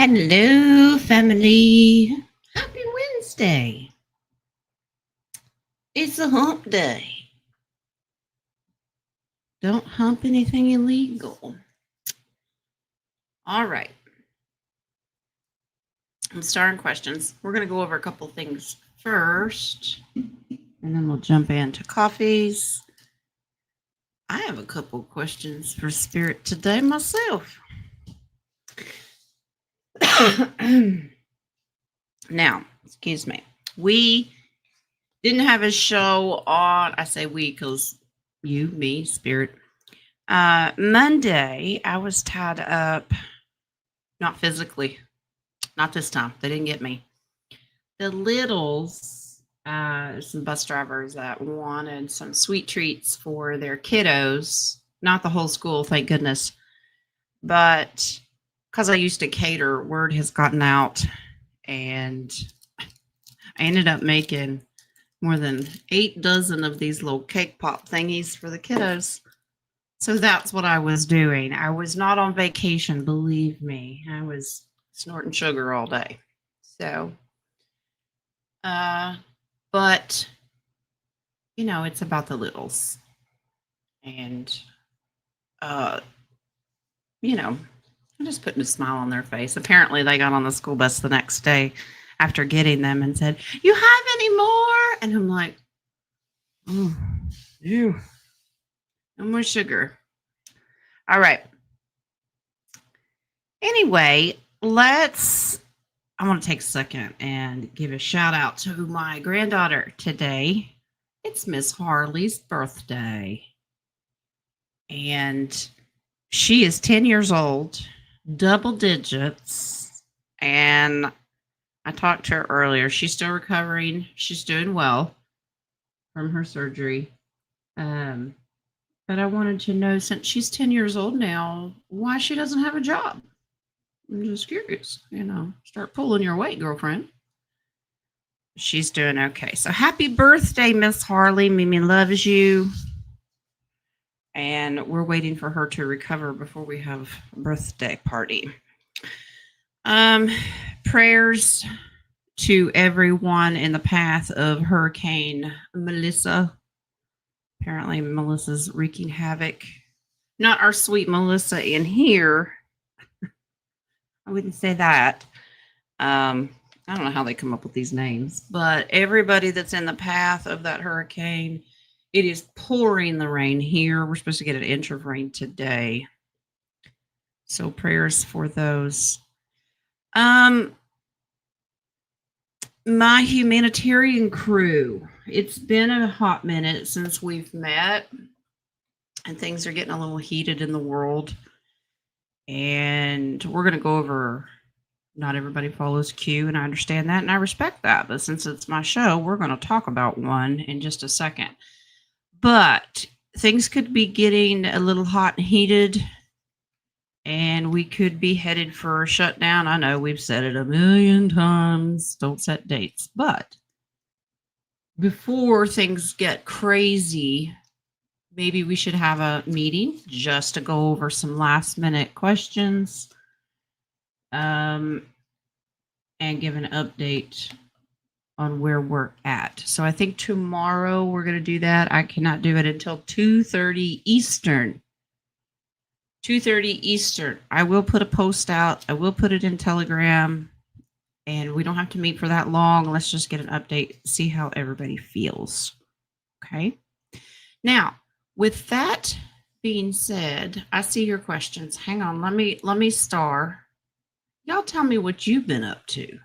Hello, family. Happy Wednesday. It's a hump day. Don't hump anything illegal. All right. I'm starting questions. We're going to go over a couple things first, and then we'll jump into coffees. I have a couple questions for Spirit today myself. Now, excuse me. We didn't have a show on, I say we because you, me, Spirit. Monday, I was tied up, not physically, not this time. They didn't get me. The littles, some bus drivers that wanted some sweet treats for their kiddos, not the whole school, thank goodness. But because I used to cater, word has gotten out, and I ended up making more than 8 dozen of these little cake pop thingies for the kiddos. So that's what I was doing. I was not on vacation, believe me. I was snorting sugar all day. So, but, it's about the littles. And, I'm just putting a smile on their face. Apparently, they got on the school bus the next day after getting them and said, "You have any more?" And I'm like, "Oh, ew. No more sugar." All right. Anyway, I want to take a second and give a shout out to my granddaughter today. It's Miss Harley's birthday. And she is 10 years old, double digits. And I talked to her earlier. She's still recovering. She's doing well from her surgery. But I wanted to know, since she's 10 years old now, why she doesn't have a job. I'm just curious, start pulling your weight, girlfriend. She's doing okay. So happy birthday, Miss Harley. Mimi loves you. And we're waiting for her to recover before we have a birthday party. Prayers to everyone in the path of Hurricane Melissa. Apparently, Melissa's wreaking havoc. Not our sweet Melissa in here. I wouldn't say that. I don't know how they come up with these names, but everybody that's in the path of that hurricane, it is pouring the rain here. We're supposed to get an inch of rain today. So prayers for those. My humanitarian crew. It's been a hot minute since we've met, and things are getting a little heated in the world. And we're going to go over, not everybody follows Q, and I understand that, and I respect that. But since it's my show, we're going to talk about one in just a second. But things could be getting a little hot and heated, and we could be headed for a shutdown. I know we've said it a million times. Don't set dates. But before things get crazy, maybe we should have a meeting just to go over some last minute questions and give an update on where we're at. So I think tomorrow we're going to do that. I cannot do it until 2:30 Eastern. 2:30 Eastern. I will put a post out. I will put it in Telegram. And we don't have to meet for that long. Let's just get an update, see how everybody feels. Okay? Now, with that being said, I see your questions. Hang on, let me star. Y'all tell me what you've been up to.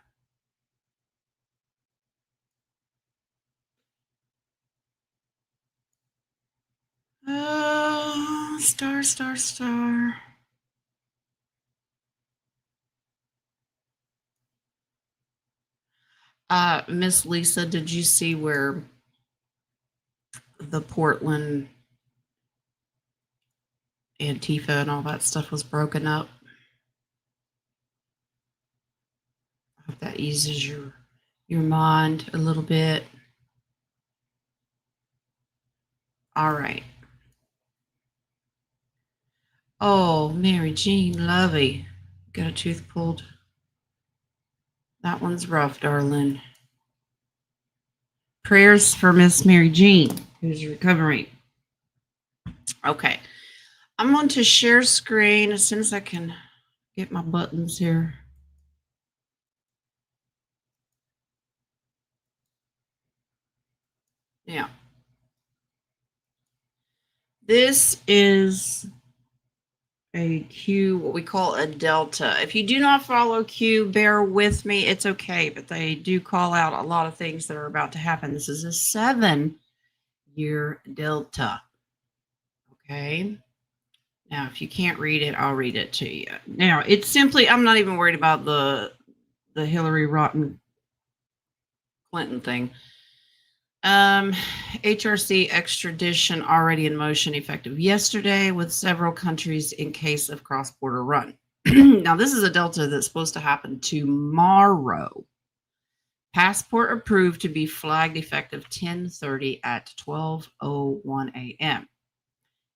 Star. Miss Lisa, did you see where the Portland Antifa and all that stuff was broken up? I hope that eases your mind a little bit. All right. Oh, Mary Jean Lovey got a tooth pulled. That one's rough, darling. Prayers for Miss Mary Jean, who's recovering. Okay. I'm going to share screen as soon as I can get my buttons here. Yeah. This is a Q, what we call a delta. If you do not follow Q, bear with me. It's okay, but they do call out a lot of things that are about to happen. This is a 7-year delta. Okay. Now, if you can't read it, I'll read it to you. Now, it's simply, I'm not even worried about the Hillary Rotten Clinton thing. HRC extradition already in motion, effective yesterday, with several countries in case of cross-border run. Now, this is a delta that's supposed to happen tomorrow. Passport approved to be flagged effective 10:30 at 12:01 a.m.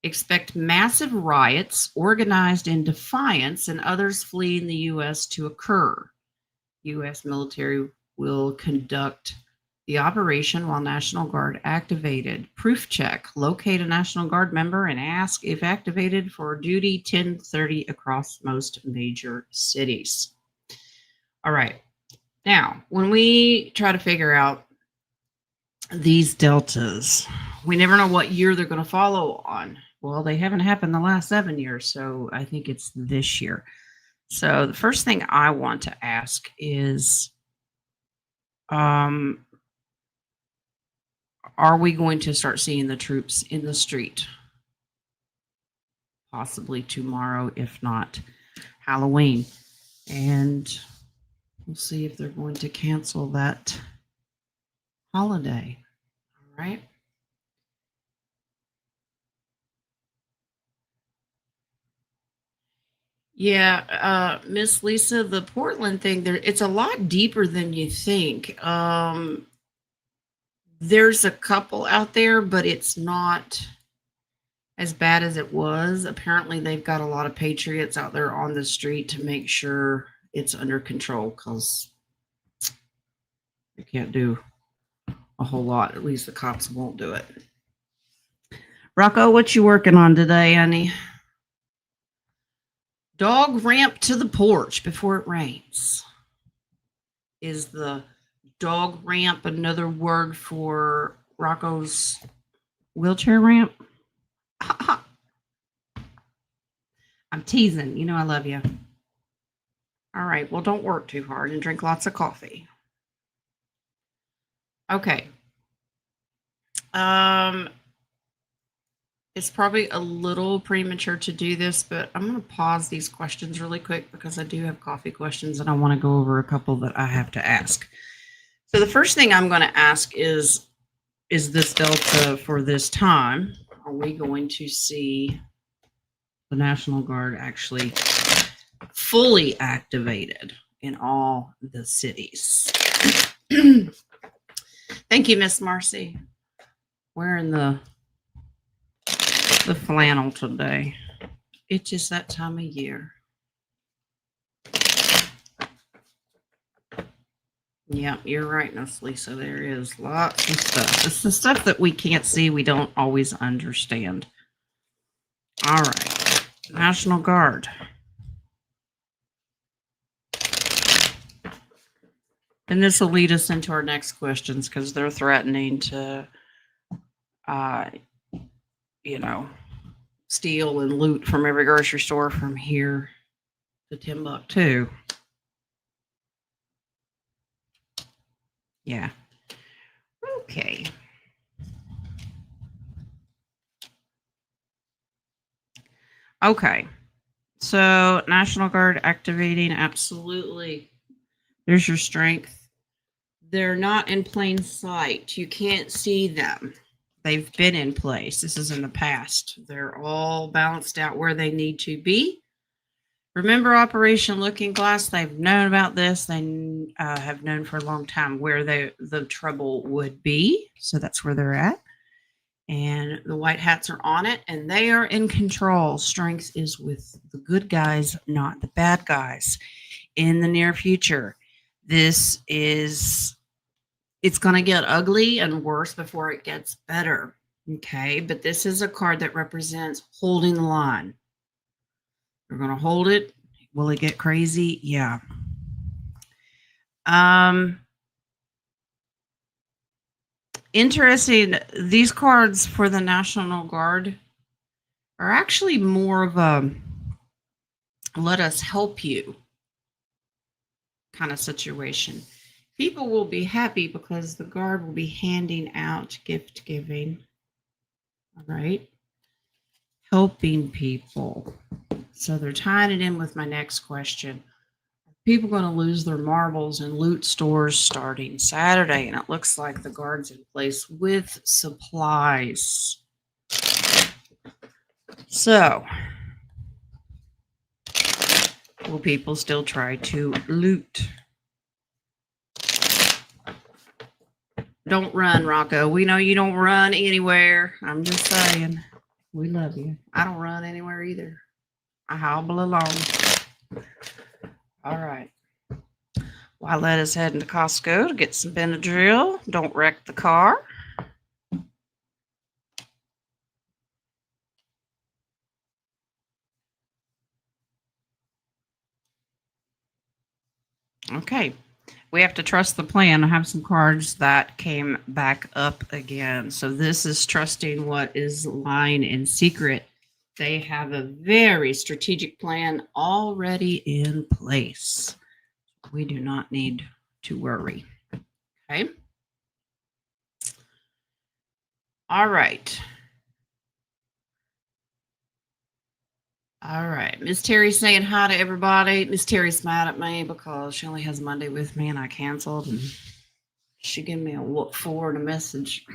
Expect massive riots organized in defiance and others fleeing the U.S. to occur. U.S. military will conduct the operation while National Guard activated. Proof check. Locate a National Guard member and ask if activated for duty 10:30 across most major cities. All right. Now, when we try to figure out these deltas, we never know what year they're going to follow on. Well, they haven't happened the last 7 years, so I think it's this year. So the first thing I want to ask is, are we going to start seeing the troops in the street? Possibly tomorrow, if not Halloween. And we'll see if they're going to cancel that holiday. All right. Yeah, Miss Lisa, the Portland thing there, it's a lot deeper than you think. There's a couple out there, but it's not as bad as it was. Apparently, they've got a lot of patriots out there on the street to make sure it's under control because they can't do a whole lot. At least the cops won't do it. Rocco, what you working on today, honey? Dog ramp to the porch before it rains. Is the dog ramp another word for Rocco's wheelchair ramp? I'm teasing. You know I love you. All right. Well, don't work too hard and drink lots of coffee. Okay. It's probably a little premature to do this, but I'm going to pause these questions really quick because I do have coffee questions and I want to go over a couple that I have to ask. So the first thing I'm going to ask is this delta for this time? Are we going to see the National Guard actually fully activated in all the cities? Thank you, Miss Marcy. Wearing the flannel today. It's just that time of year. Yeah, you're right, Miss Lisa. There is lots of stuff. It's the stuff that we can't see, we don't always understand. All right. National Guard. And this will lead us into our next questions because they're threatening to, steal and loot from every grocery store from here to Timbuktu. Yeah. Okay. Okay. So National Guard activating, absolutely. There's your strength. They're not in plain sight. You can't see them. They've been in place. This is in the past. They're all balanced out where they need to be. Remember Operation Looking Glass? They've known about this. They have known for a long time where the trouble would be. So that's where they're at. And the white hats are on it, and they are in control. Strength is with the good guys, not the bad guys. In the near future, This is, it's going to get ugly and worse before it gets better. Okay, but this is a card that represents holding the line. You're going to hold it. Will it get crazy? Yeah. Interesting. These cards for the National Guard are actually more of a let us help you kind of situation. People will be happy because the Guard will be handing out gift giving. All right. Helping people. So they're tying it in with my next question. Are people going to lose their marbles in loot stores starting Saturday? And it looks like the Guard's in place with supplies. So, will people still try to loot? Don't run, Rocco. We know you don't run anywhere. I'm just saying. We love you. I don't run anywhere either. I hobble along. All right. Well, let us head into Costco to get some Benadryl. Don't wreck the car. Okay. We have to trust the plan. I have some cards that came back up again. So this is trusting what is lying in secret. They have a very strategic plan already in place. We do not need to worry. Okay. All right. All right. Miss Terry's saying hi to everybody. Miss Terry's mad at me because she only has Monday with me and I canceled, and she gave me a what for and a message.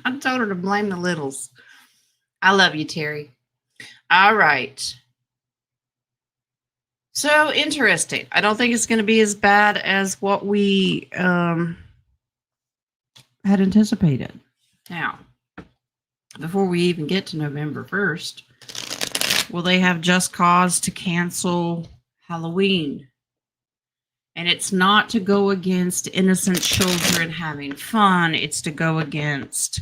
I told her to blame the littles. I love you, Terry. All right. So interesting. I don't think it's going to be as bad as what we had anticipated. Now, before we even get to November 1st, will they have just cause to cancel Halloween? And it's not to go against innocent children having fun. It's to go against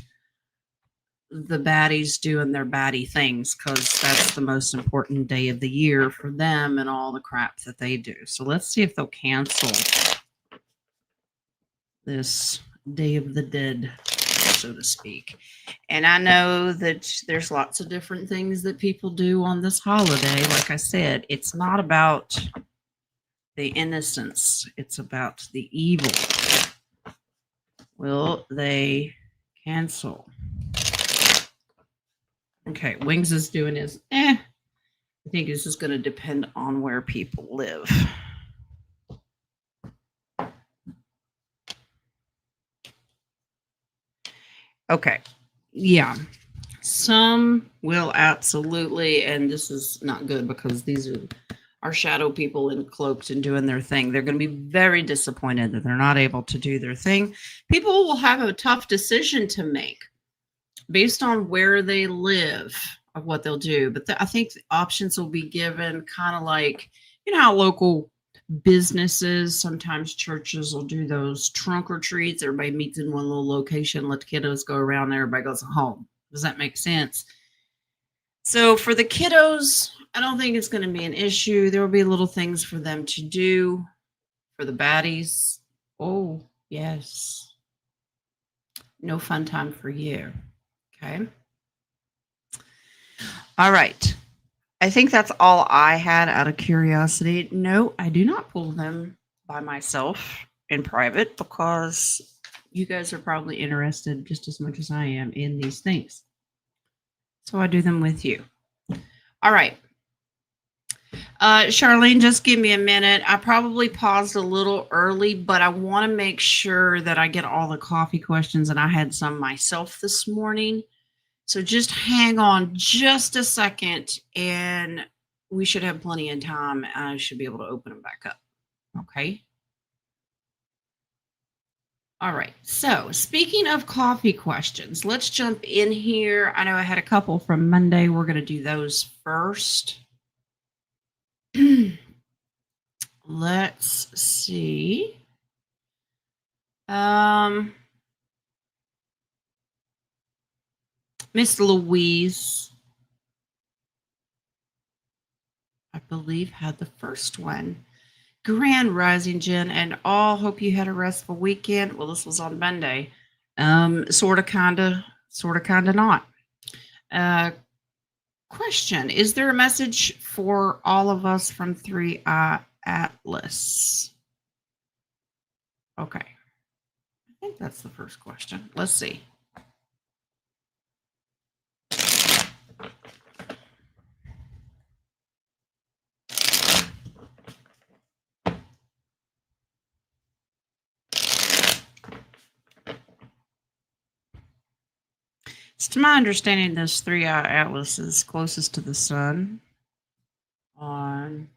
the baddies doing their baddie things, because that's the most important day of the year for them and all the crap that they do. So let's see if they'll cancel this Day of the Dead, so to speak. And I know that there's lots of different things that people do on this holiday. Like I said, it's not about the innocence, it's about the evil. Will they cancel? Okay, Wings is doing his I think this is going to depend on where people live. Okay, yeah. Some will absolutely, and this is not good because these are our shadow people in cloaked and doing their thing. They're going to be very disappointed that they're not able to do their thing. People will have a tough decision to make based on where they live of what they'll do. But I think the options will be given kind of like, you know, how local businesses, sometimes churches will do those trunk or treats. Everybody meets in one little location, let the kiddos go around there, everybody goes home. Does that make sense? So for the kiddos, I don't think it's going to be an issue. There will be little things for them to do. For the baddies, oh, yes. No fun time for you. Okay. All right. I think that's all I had out of curiosity. No, I do not pull them by myself in private because you guys are probably interested just as much as I am in these things. So I do them with you. All right. Charlene, just give me a minute. I probably paused a little early, but I want to make sure that I get all the coffee questions, and I had some myself this morning. So just hang on just a second, and we should have plenty of time. I should be able to open them back up. Okay. All right. So speaking of coffee questions, let's jump in here. I know I had a couple from Monday. We're going to do those first. Let's see. Miss Louise, I believe, had the first one. Grand Rising, Jen, and all. Hope you had a restful weekend. Well, this was on Monday. Sort of, kinda not. Uh, Question: is there a message for all of us from 3i Atlas? Okay, I think that's the first question. Let's see. It's to my understanding this 3i Atlas is closest to the sun on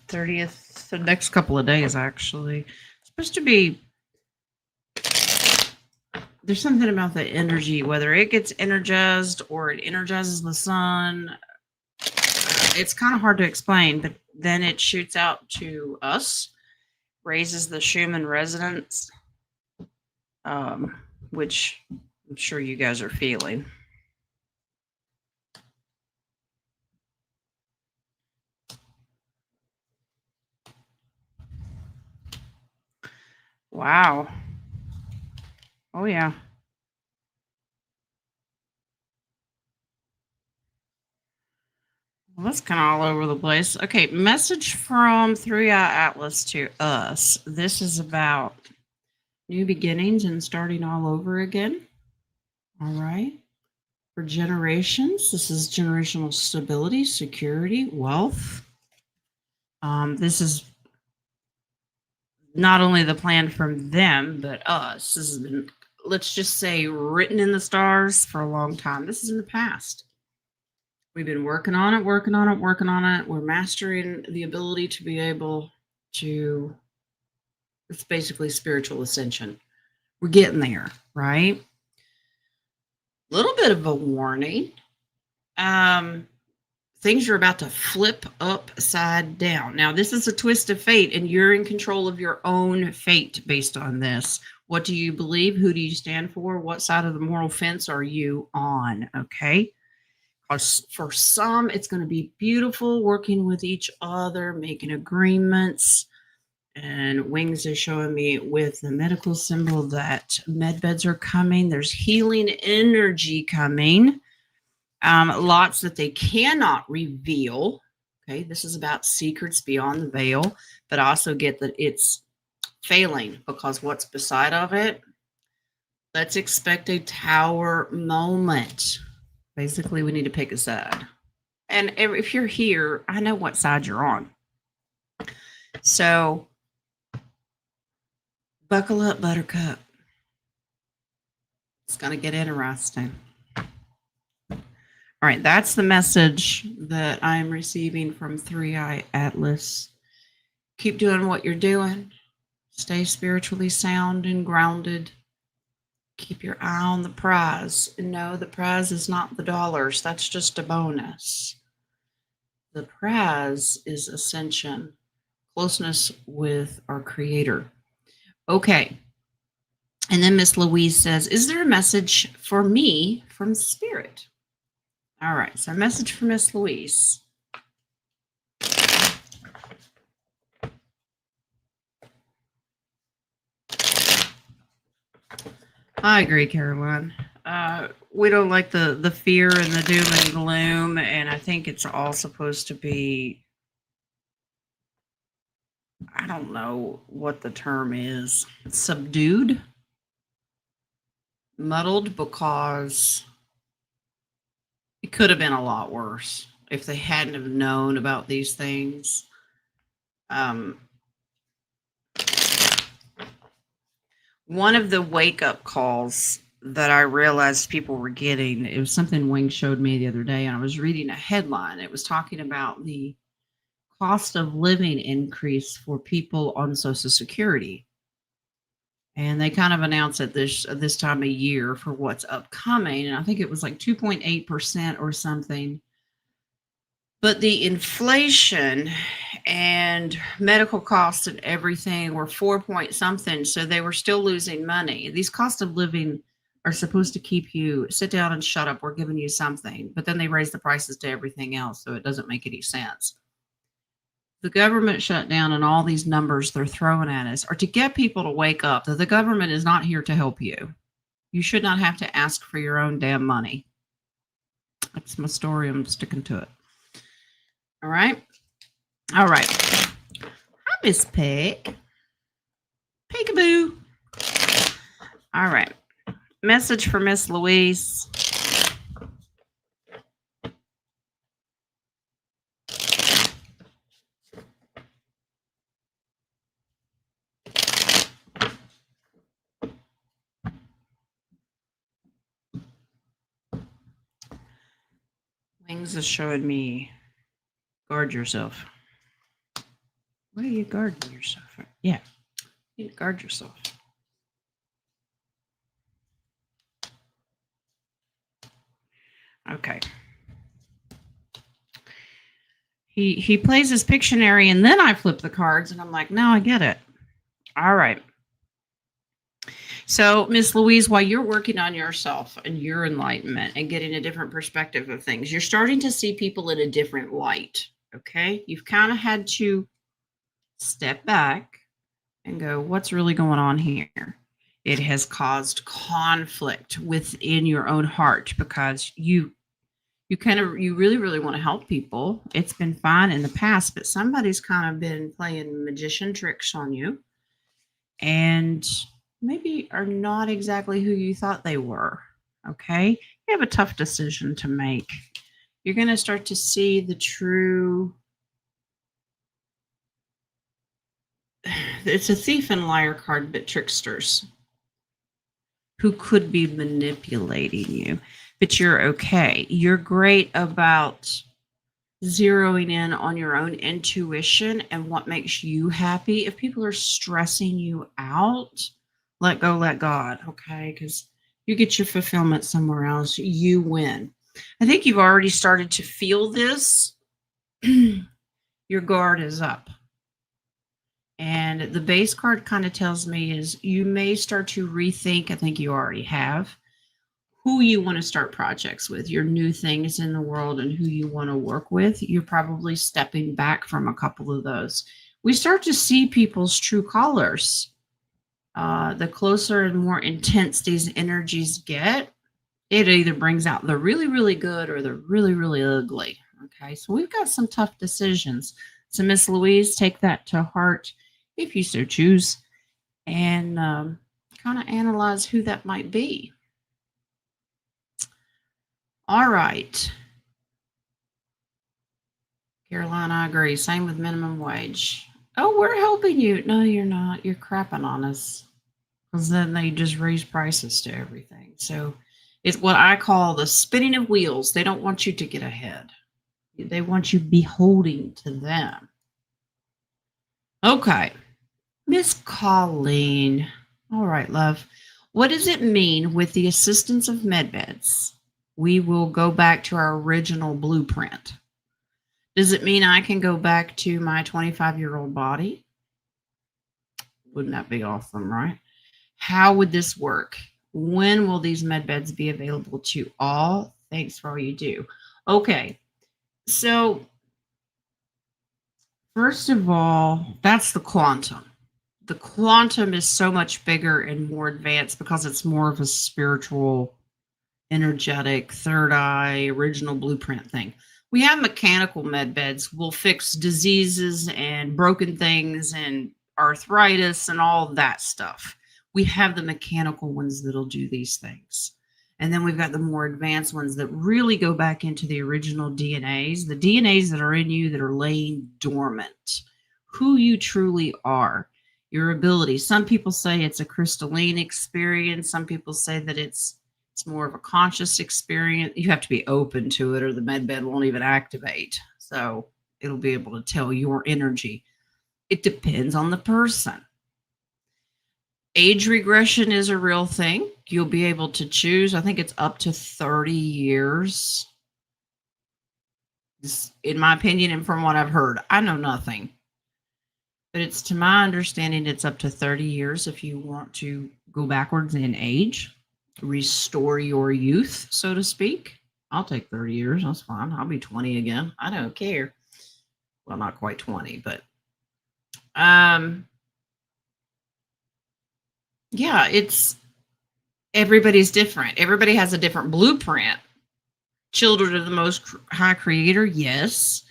30th, the next couple of days, actually. It's supposed to be, there's something about the energy, whether it gets energized or it energizes the sun. It's kind of hard to explain, but then it shoots out to us, raises the Schumann resonance, which I'm sure you guys are feeling. Wow. Oh, yeah. Well, that's kind of all over the place. Okay, message from 3i Atlas to us. This is about new beginnings and starting all over again. All right. For generations, this is generational stability, security, wealth. This is not only the plan from them, but us. This has been, let's just say, written in the stars for a long time. This is in the past. We've been working on it, working on it, working on it. We're mastering the ability to be able to, it's basically spiritual ascension. We're getting there, right? A little bit of a warning. Things are about to flip upside down. Now, this is a twist of fate, and you're in control of your own fate based on this. What do you believe? Who do you stand for? What side of the moral fence are you on? Okay. For some, it's going to be beautiful, working with each other, making agreements. And Wings is showing me with the medical symbol that med beds are coming. There's healing energy coming. Lots that they cannot reveal. Okay, this is about secrets beyond the veil, but also get that it's failing because what's beside of it. Let's expect a tower moment. Basically, we need to pick a side. And if you're here, I know what side you're on. So buckle up, Buttercup. It's going to get interesting. All right, that's the message that I'm receiving from 3i Atlas. Keep doing what you're doing. Stay spiritually sound and grounded. Keep your eye on the prize. And no, the prize is not the dollars. That's just a bonus. The prize is ascension, closeness with our Creator. Okay. And then Miss Louise says, is there a message for me from Spirit? All right. So a message for Miss Louise. I agree, Caroline. We don't like the fear and the doom and gloom, and I think it's all supposed to be, I don't know what the term is, subdued, muddled, because it could have been a lot worse if they hadn't have known about these things. One of the wake-up calls that I realized people were getting, it was something Wing showed me the other day, and I was reading a headline. It was talking about the cost of living increase for people on Social Security. And they kind of announced at this time of year for what's upcoming. And I think it was like 2.8% or something. But the inflation and medical costs and everything were 4 point something. So they were still losing money. These costs of living are supposed to keep you sit down and shut up. We're giving you something, but then they raise the prices to everything else. So it doesn't make any sense. The government shutdown and all these numbers they're throwing at us are to get people to wake up that the government is not here to help you. You should not have to ask for your own damn money. That's my story. I'm sticking to it. All right. All right. Hi, Miss Peg. Peekaboo. All right. Message for Miss Louise. Wings is showing me guard yourself. What are you guarding yourself for? Yeah, you need to guard yourself. Okay. He plays his Pictionary, and then I flip the cards, and I'm like, no, I get it. All right. So, Miss Louise, while you're working on yourself and your enlightenment and getting a different perspective of things, you're starting to see people in a different light. Okay. You've kind of had to step back and go, what's really going on here? It has caused conflict within your own heart because you really want to help people. It's been fine in the past, but somebody's kind of been playing magician tricks on you and maybe are not exactly who you thought they were. Okay. You have a tough decision to make. You're going to start to see the true. It's a thief and liar card, but tricksters who could be manipulating you, but you're okay. You're great about zeroing in on your own intuition and what makes you happy. If people are stressing you out, let go, let God, okay? Because you get your fulfillment somewhere else. You win. I think you've already started to feel this. Your guard is up. And the base card kind of tells me is you may start to rethink, I think you already have, who you want to start projects with, your new things in the world and who you want to work with. You're probably stepping back from a couple of those. We start to see people's true colors. The closer and more intense these energies get, it either brings out the really, really good or the really, really ugly. Okay, so we've got some tough decisions. So Miss Louise, take that to heart if you so choose, and kind of analyze who that might be. All right. Caroline, I agree. Same with minimum wage. Oh, we're helping you. No, you're not. You're crapping on us. Because then they just raise prices to everything. So it's what I call the spinning of wheels. They don't want you to get ahead. They want you beholding to them. Okay. Miss Colleen. All right, love. What does it mean with the assistance of medbeds? We will go back to our original blueprint. Does it mean I can go back to my 25-year-old body? Wouldn't that be awesome, right? How would this work? When will these medbeds be available to all? Thanks for all you do. Okay. So, first of all, that's the quantum. The quantum is so much bigger and more advanced because it's more of a spiritual, energetic, third eye, original blueprint thing. We have mechanical med beds. We'll fix diseases and broken things and arthritis and all that stuff. We have the mechanical ones that'll do these things. And then we've got the more advanced ones that really go back into the original DNAs, the DNAs that are in you that are laying dormant, who you truly are, your ability. Some people say it's a crystalline experience. Some people say that it's more of a conscious experience. You have to be open to it or the med bed won't even activate. So it'll be able to tell your energy. It depends on the person. Age regression is a real thing. You'll be able to choose, I think it's up to 30 years This, in my opinion, and from what I've heard, I know nothing. But it's to my understanding, it's up to 30 years if you want to go backwards in age, restore your youth, so to speak. I'll take 30 years. That's fine. I'll be 20 again. I don't care. Well, not quite 20, but yeah, it's everybody's different. Everybody has a different blueprint. Children of the Most High Creator, yes.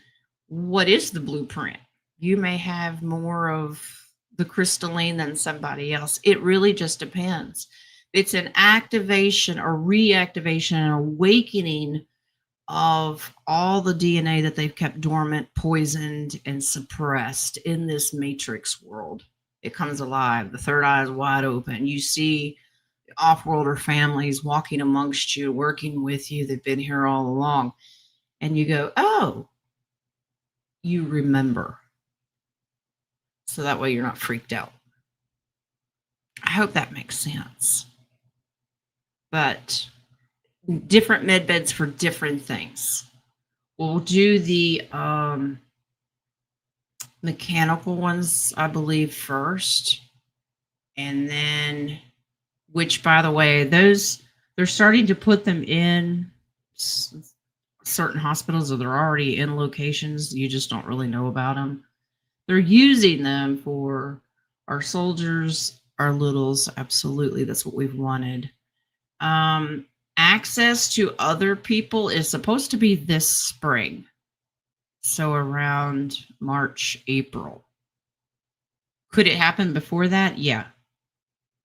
What is the blueprint? You may have more of the crystalline than somebody else. It really just depends. It's an activation or reactivation and awakening of all the DNA that they've kept dormant, poisoned, and suppressed in this matrix world. It comes alive. The third eye is wide open. You see off-worlder families walking amongst you, working with you. They've been here all along. And you go, oh, you remember. So that way you're not freaked out. I hope that makes sense. But different med beds for different things. We'll do the mechanical ones, I believe, first. And then, which, by the way, those, they're starting to put them in certain hospitals, or they're already in locations. You just don't really know about them. They're using them for our soldiers, our littles. Absolutely. That's what we've wanted. Access to other people is supposed to be this spring. So around March, April. Could it happen before that? Yeah.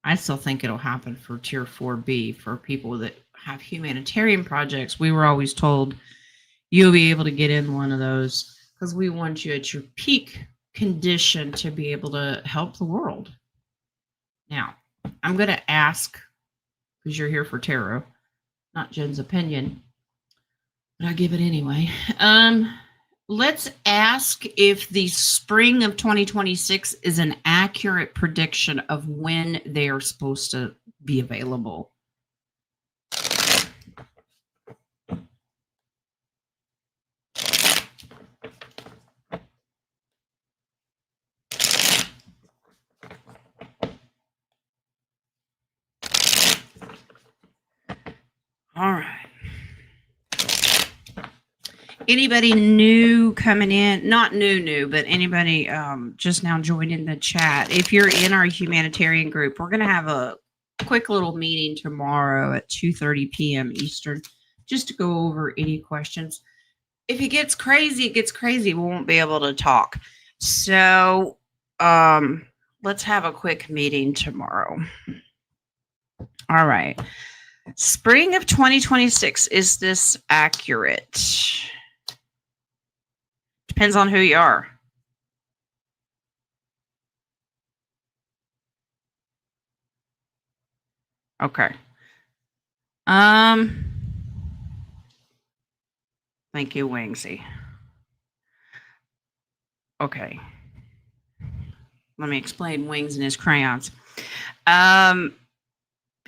I still think it'll happen for Tier 4B for people that have humanitarian projects. We were always told you'll be able to get in one of those because we want you at your peak condition to be able to help the world. Now, I'm going to ask, because you're here for tarot, not Jen's opinion, but I'll give it anyway. Let's ask if the spring of 2026 is an accurate prediction of when they are supposed to be available. All right. Anybody new coming in, not new, but anybody just now joining the chat, if you're in our humanitarian group, we're going to have a quick little meeting tomorrow at 2:30 p.m. Eastern, just to go over any questions. If it gets crazy, it gets crazy. We won't be able to talk. So let's have a quick meeting tomorrow. All right. Spring of 2026, is this accurate? Depends on who you are. Okay. Thank you, Wingsy. Okay. Let me explain Wings and his crayons.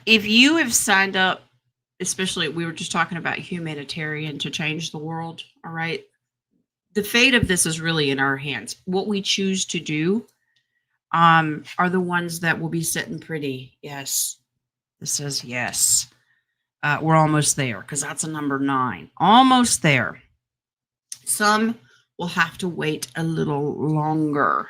If you have signed up, especially we were just talking about humanitarian to change the world, all right? The fate of this is really in our hands. What we choose to do are the ones that will be sitting pretty. Yes. This says yes. We're almost there because that's a number 9. Almost there. Some will have to wait a little longer,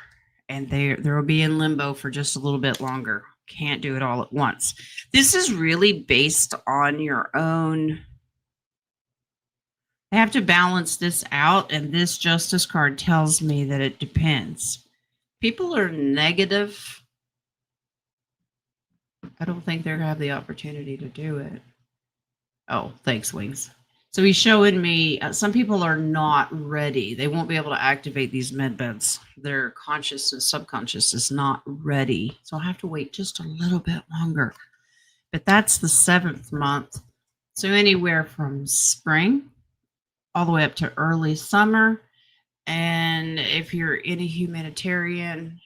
and they will be in limbo for just a little bit longer. Can't do it all at once. This is really based on your own. I have to balance this out, and this Justice card tells me that it depends. People are negative. I don't think they're going to have the opportunity to do it. Oh, thanks, Wings. So he's showing me some people are not ready. They won't be able to activate these med beds. Their consciousness, subconscious is not ready. So I'll have to wait just a little bit longer. But that's the 7th month. So anywhere from spring all the way up to early summer. And if you're in a humanitarian,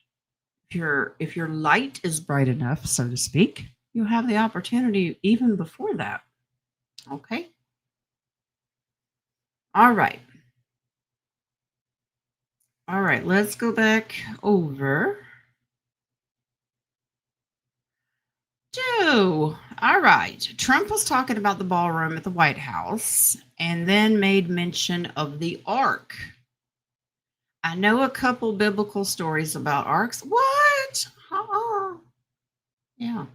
if your light is bright enough, so to speak, you'll have the opportunity even before that. Okay. All right. All right, let's go back over. Joe. All right. Trump was talking about the ballroom at the White House and then made mention of the ark. I know a couple biblical stories about arks. What? Yeah.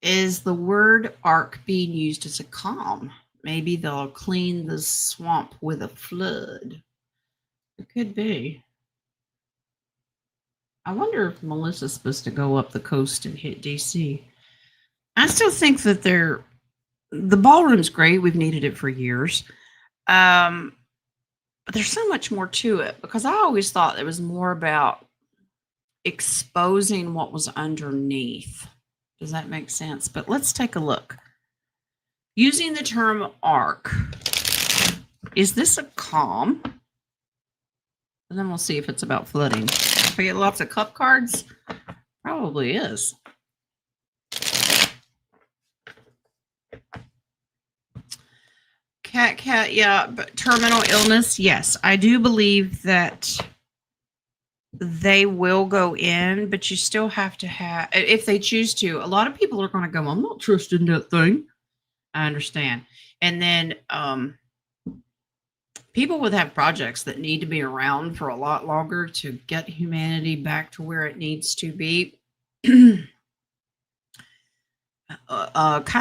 Is the word ark being used as a calm? Maybe they'll clean the swamp with a flood. It could be. I wonder if Melissa's supposed to go up the coast and hit DC. I still think that the ballroom's great. We've needed it for years. But there's so much more to it because I always thought it was more about exposing what was underneath. Does that make sense? But let's take a look. Using the term arc, is this a calm? And then we'll see if it's about flooding. If I get lots of cup cards, probably is. Cat, yeah, but terminal illness, yes. I do believe that they will go in, but you still have to have, if they choose to, a lot of people are going to go, I'm not trusting that thing. I understand. And then people would have projects that need to be around for a lot longer to get humanity back to where it needs to be. Kind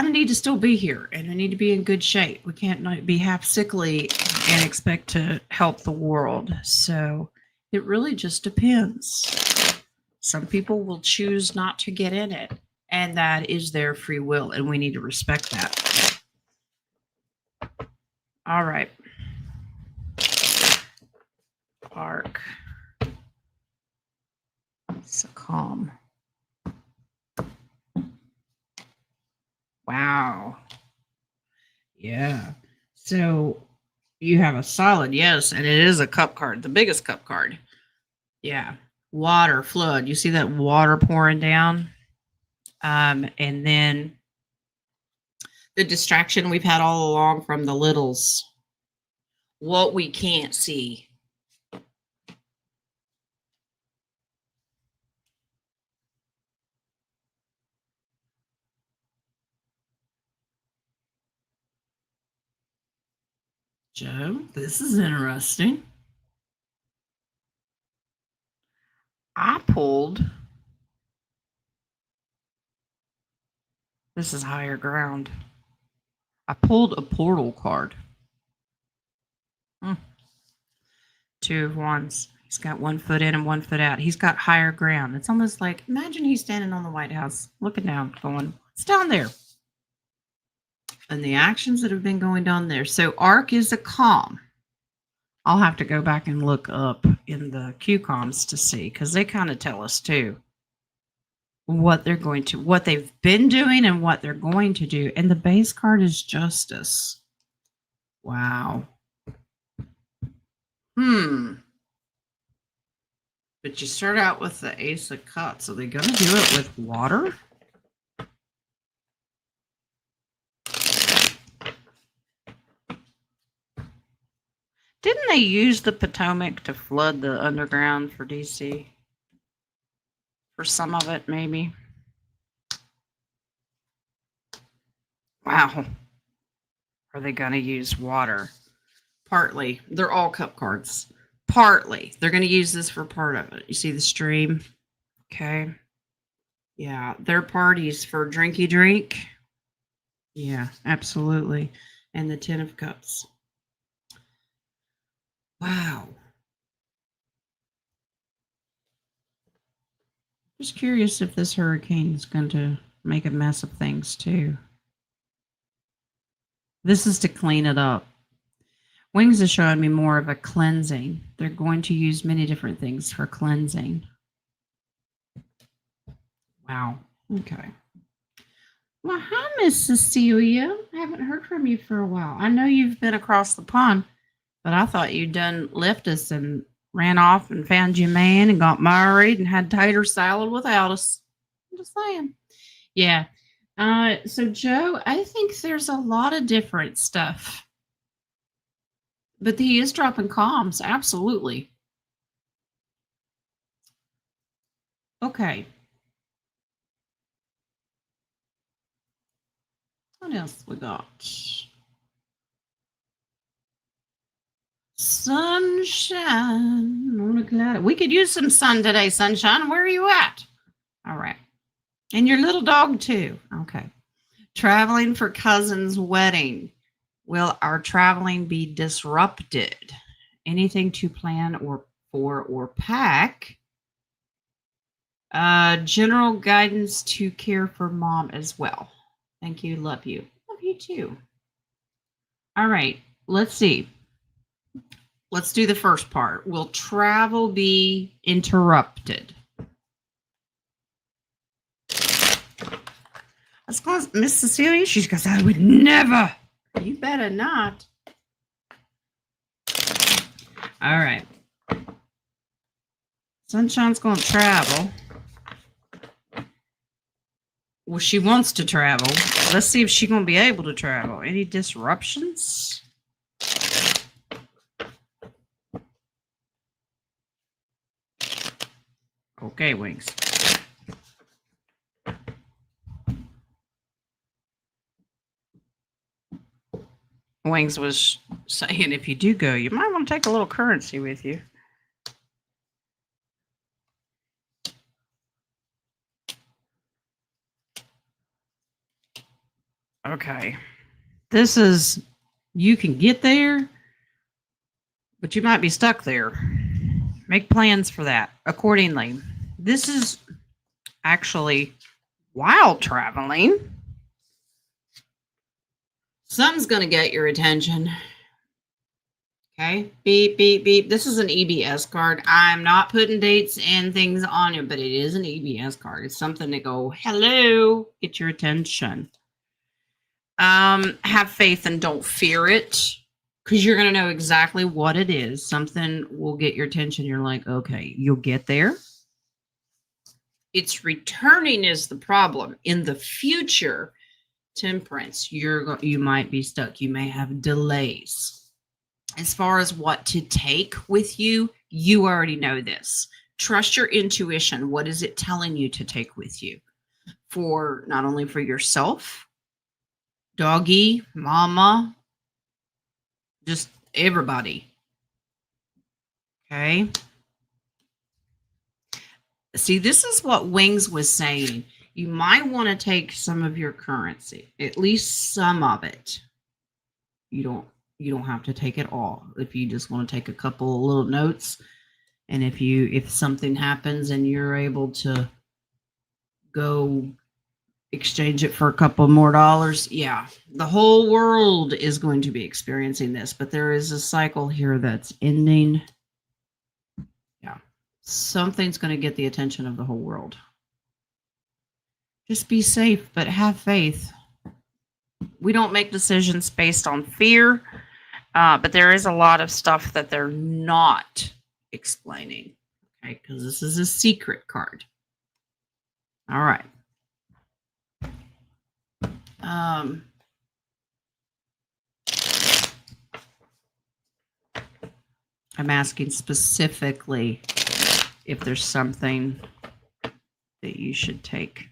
of need to still be here, and they need to be in good shape. We can't be half sickly and expect to help the world. So it really just depends. Some people will choose not to get in it, and that is their free will, and we need to respect that. All right. Arc. So calm. Wow. Yeah. So you have a solid yes, and it is a cup card, the biggest cup card. Yeah. Water, flood. You see that water pouring down? And then the distraction we've had all along from the littles. What we can't see. Joe, this is interesting. I pulled. This is higher ground. I pulled a portal card. Two of Wands. He's got 1 foot in and 1 foot out. He's got higher ground. It's almost like, imagine he's standing on the White House, looking down, going, what's down there? And the actions that have been going down there. So arc is a calm. I'll have to go back and look up in the QComs to see, because they kind of tell us too what they've been doing and what they're going to do. And the base card is justice. Wow. But you start out with the Ace of Cups. Are they going to do it with water? Didn't they use the Potomac to flood the underground for DC? For some of it, maybe. Wow. Are they going to use water? Partly. They're all cup cards. Partly. They're going to use this for part of it. You see the stream? Okay. Yeah. Their parties for drinky drink. Yeah, absolutely. And the 10 of Cups. Wow. Just curious if this hurricane is going to make a mess of things too. This is to clean it up. Wings is showing me more of a cleansing. They're going to use many different things for cleansing. Wow. Okay. Well, hi, Miss Cecilia. I haven't heard from you for a while. I know you've been across the pond, but I thought you'd left us and ran off and found your man and got married and had tater salad without us. I'm just saying. Yeah. So, Joe, I think there's a lot of different stuff. But he is dropping comms, absolutely. Okay. What else we got? Sunshine on a cloud. We could use some sun today, sunshine. Where are you at? All right. And your little dog, too. Okay. Traveling for cousin's wedding. Will our traveling be disrupted? Anything to plan or pack? General guidance to care for mom as well. Thank you. Love you. Love you too. All right. Let's see. Let's do the first part. Will travel be interrupted? Let's go, Miss Cecilia. She goes, I would never. You better not. All right. Sunshine's going to travel. Well, she wants to travel. Let's see if she's going to be able to travel. Any disruptions? Okay, Wings. Wings was saying if you do go, you might want to take a little currency with you. Okay. This is, you can get there, but you might be stuck there. Make plans for that accordingly. This is actually while traveling. Something's going to get your attention. Okay. Beep, beep, beep. This is an EBS card. I'm not putting dates and things on it, but it is an EBS card. It's something to go, hello, get your attention. Have faith and don't fear it, because you're going to know exactly what it is. Something will get your attention. You're like, okay, you'll get there. It's returning is the problem. In the future, Temperance, you might be stuck. You may have delays. As far as what to take with you, you already know this. Trust your intuition. What is it telling you to take with you? For not only for yourself, doggy, mama, just everybody. Okay. See, this is what Wings was saying. You might want to take some of your currency, at least some of it. You don't have to take it all. If you just want to take a couple of little notes, and if something happens and you're able to go exchange it for a couple more dollars, yeah, the whole world is going to be experiencing this, but there is a cycle here that's ending. Yeah, something's going to get the attention of the whole world. Just be safe, but have faith. We don't make decisions based on fear, but there is a lot of stuff that they're not explaining, okay, because this is a secret card. All right. I'm asking specifically if there's something that you should take.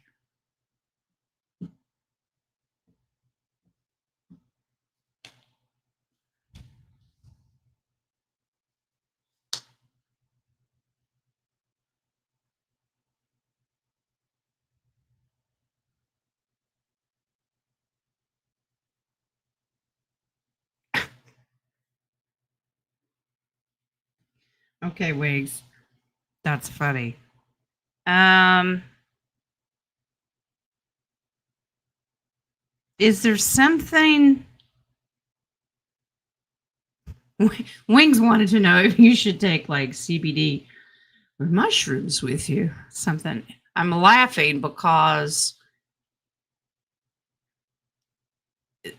Okay, Wigs. That's funny. Is there something? Wings wanted to know if you should take like CBD or mushrooms with you. Something. I'm laughing because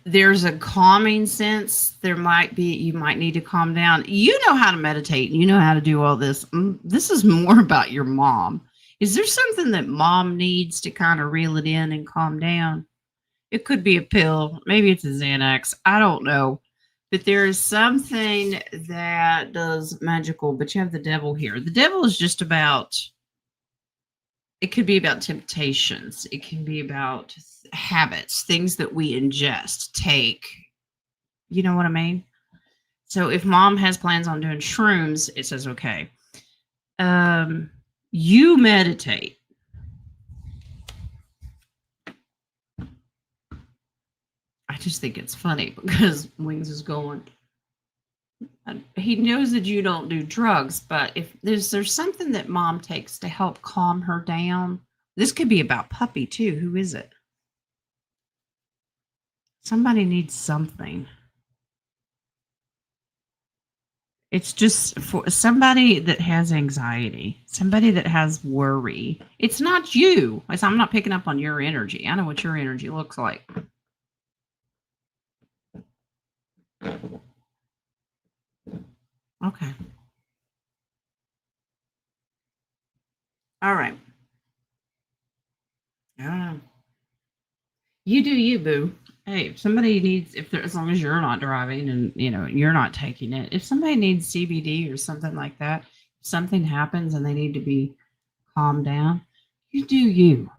there's a calming sense. You might need to calm down. You know how to meditate and you know how to do all this. This is more about your mom. Is there something that mom needs to kind of reel it in and calm down? It could be a pill. Maybe it's a Xanax. I don't know. But there is something that does magical, but you have the devil here. The devil is just about It could be about temptations. It can be about habits, things that we ingest, take. You know what I mean? So if mom has plans on doing shrooms, it says, okay, you meditate. I just think it's funny because Wings is going, he knows that you don't do drugs, but if there's something that mom takes to help calm her down, this could be about puppy too. Who is it? Somebody needs something. It's just for somebody that has anxiety, somebody that has worry. It's not you. I'm not picking up on your energy. I know what your energy looks like. Okay. All right. I don't know. You do you, boo. Hey, if somebody needs, as long as you're not driving and you're not taking it, if somebody needs CBD or something like that, if something happens and they need to be calmed down, you do you.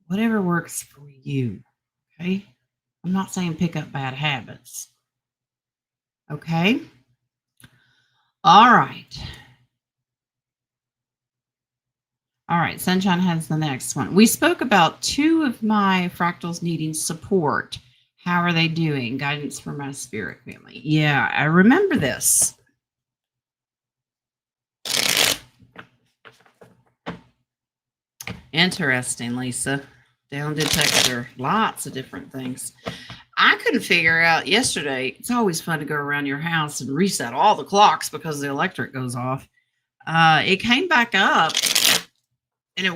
Whatever works for you. Okay. I'm not saying pick up bad habits. Okay. All right. All right. Sunshine has the next one. We spoke about two of my fractals needing support. How are they doing? Guidance for my spirit family. Yeah, I remember this. Interesting, Lisa. Down detector. Lots of different things. I couldn't figure out yesterday. It's always fun to go around your house and reset all the clocks because the electric goes off. It came back up, and it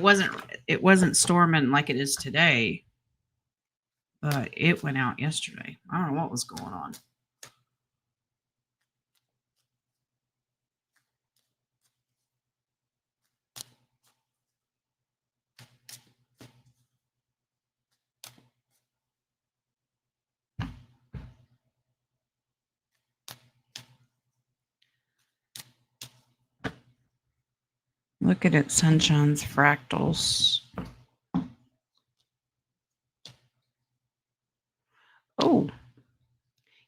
wasn't storming like it is today, but it went out yesterday. I don't know what was going on. Look at it, Sunshine's fractals. Oh,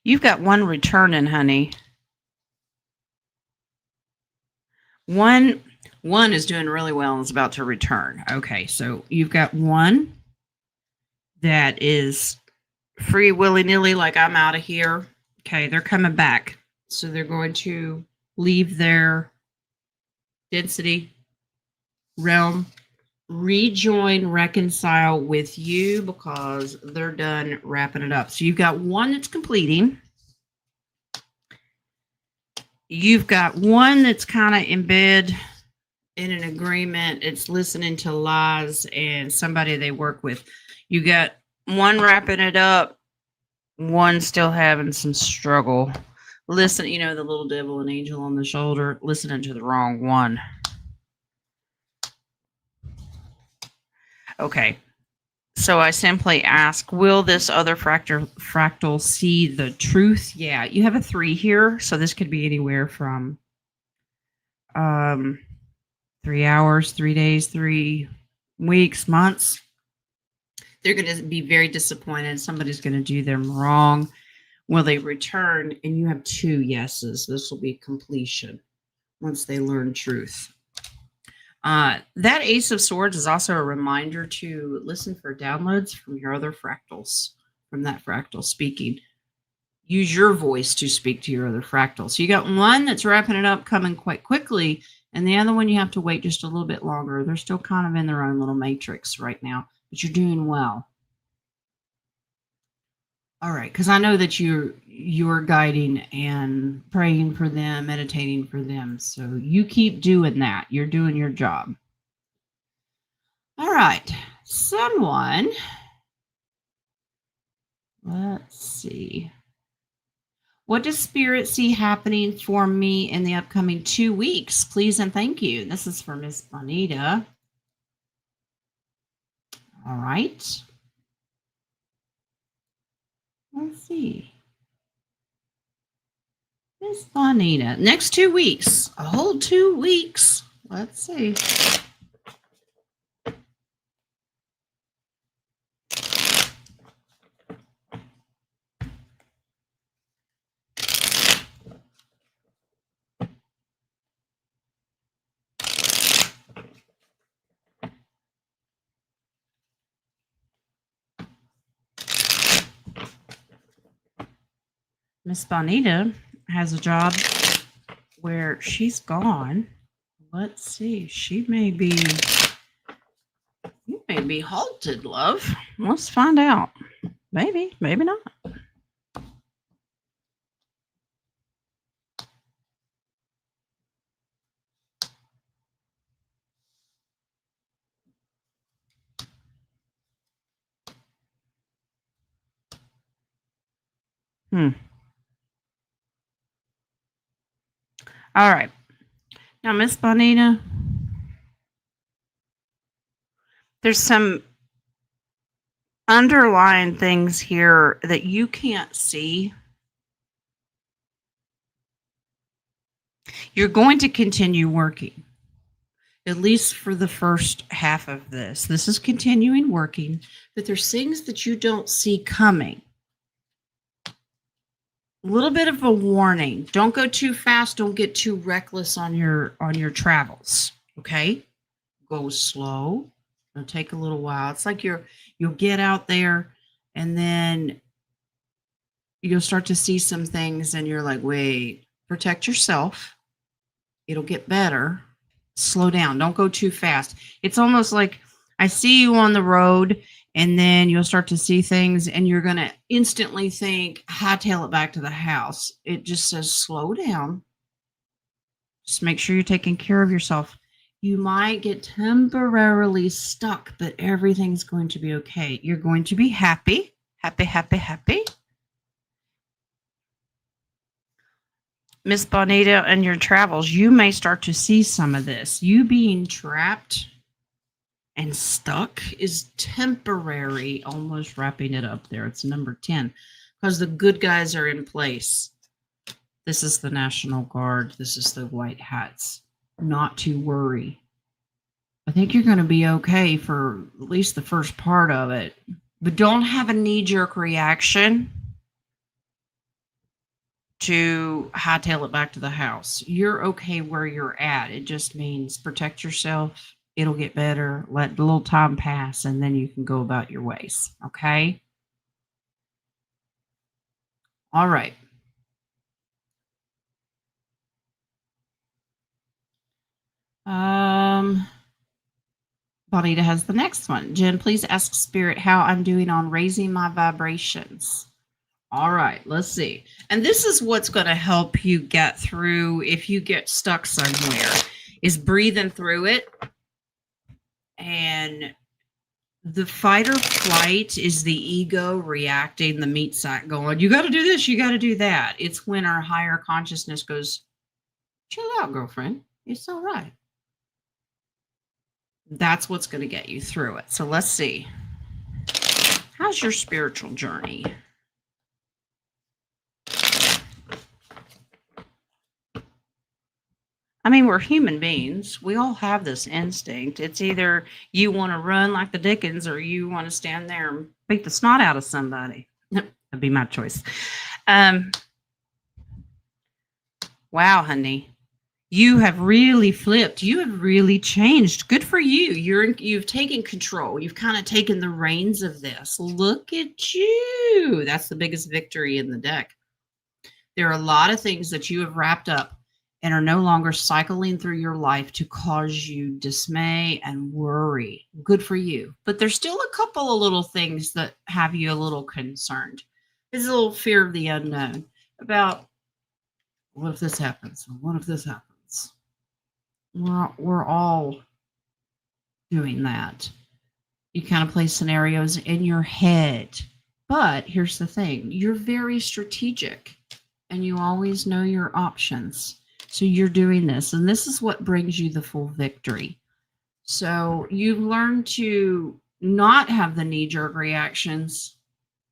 you've got one returning, honey. One is doing really well and is about to return. Okay, so you've got one that is free willy-nilly, like I'm out of here. Okay, they're coming back. So they're going to leave their density realm, rejoin, reconcile with you because they're done wrapping it up. So you've got one that's completing. You've got one that's kind of in bed in an agreement. It's listening to lies and somebody they work with. You got one wrapping it up, one still having some struggle. Listen, the little devil and angel on the shoulder, listening to the wrong one. Okay. So I simply ask, will this other fractal see the truth? Yeah, you have a 3 here, so this could be anywhere from 3 hours, 3 days, 3 weeks, months. They're going to be very disappointed. Somebody's going to do them wrong. Will they return? And you have 2 yeses. This will be completion once they learn truth. That Ace of Swords is also a reminder to listen for downloads from your other fractals, from that fractal speaking. Use your voice to speak to your other fractals. So you got one that's wrapping it up, coming quite quickly, and the other one you have to wait just a little bit longer. They're still kind of in their own little matrix right now, but you're doing well. All right, because I know that you're guiding and praying for them, meditating for them. So you keep doing that. You're doing your job. All right, someone. Let's see. What does Spirit see happening for me in the upcoming 2 weeks? Please and thank you. This is for Miss Bonita. All right. Let's see. Miss Bonita. Next 2 weeks. A whole 2 weeks. Let's see. Miss Bonita has a job where she's gone. Let's see. You may be halted, love. Let's find out. Maybe, maybe not. All right. Now, Miss Bonita, there's some underlying things here that you can't see. You're going to continue working, at least for the first half of this. This is continuing working, but there's things that you don't see coming. A little bit of a warning. Don't go too fast. Don't get too reckless on your travels. Okay? Go slow. It'll take a little while. It's like you'll get out there and then you'll start to see some things and you're like, wait, protect yourself. It'll get better. Slow down. Don't go too fast. It's almost like I see you on the road and then you'll start to see things and you're going to instantly think, hightail it back to the house. It just says, slow down. Just make sure you're taking care of yourself. You might get temporarily stuck, but everything's going to be okay. You're going to be happy, happy, happy, happy. Miss Bonita, in your travels, you may start to see some of this. You being trapped and stuck is temporary, almost wrapping it up there. It's number 10 because the good guys are in place. This is the National Guard. This is the white hats. Not to worry. I think you're going to be okay for at least the first part of it. But don't have a knee-jerk reaction to hightail it back to the house. You're okay where you're at. It just means protect yourself. It'll get better. Let a little time pass, and then you can go about your ways. Okay? All right. Bonita has the next one. Jen, please ask Spirit how I'm doing on raising my vibrations. All right, let's see. And this is what's going to help you get through if you get stuck somewhere, is breathing through it. And the fight or flight is the ego reacting, the meat sack going, you got to do this, you got to do that. It's when our higher consciousness goes, chill out, girlfriend. It's all right. That's what's going to get you through it. So let's see. How's your spiritual journey? I mean, we're human beings. We all have this instinct. It's either you want to run like the Dickens or you want to stand there and beat the snot out of somebody. That'd be my choice. Wow, honey. You have really flipped. You have really changed. Good for you. You've taken control. You've kind of taken the reins of this. Look at you. That's the biggest victory in the deck. There are a lot of things that you have wrapped up and are no longer cycling through your life to cause you dismay and worry. Good for you. But there's still a couple of little things that have you a little concerned. There's a little fear of the unknown about, what if this happens? What if this happens? We're all doing that. You kind of play scenarios in your head. But here's the thing. You're very strategic and you always know your options. So you're doing this, and this is what brings you the full victory. So you've learned to not have the knee-jerk reactions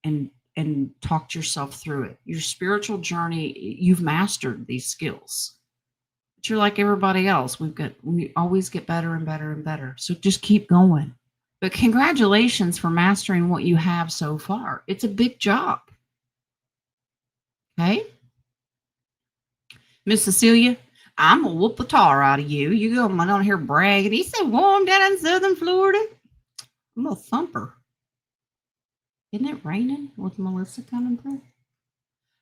and talk yourself through it. Your spiritual journey, you've mastered these skills. But you're like everybody else. We always get better and better and better. So just keep going. But congratulations for mastering what you have so far. It's a big job. Okay? Miss Cecilia, I'm going to whoop the tar out of you. You go on here bragging. He's so warm down in southern Florida. I'm a thumper. Isn't it raining with Melissa coming through?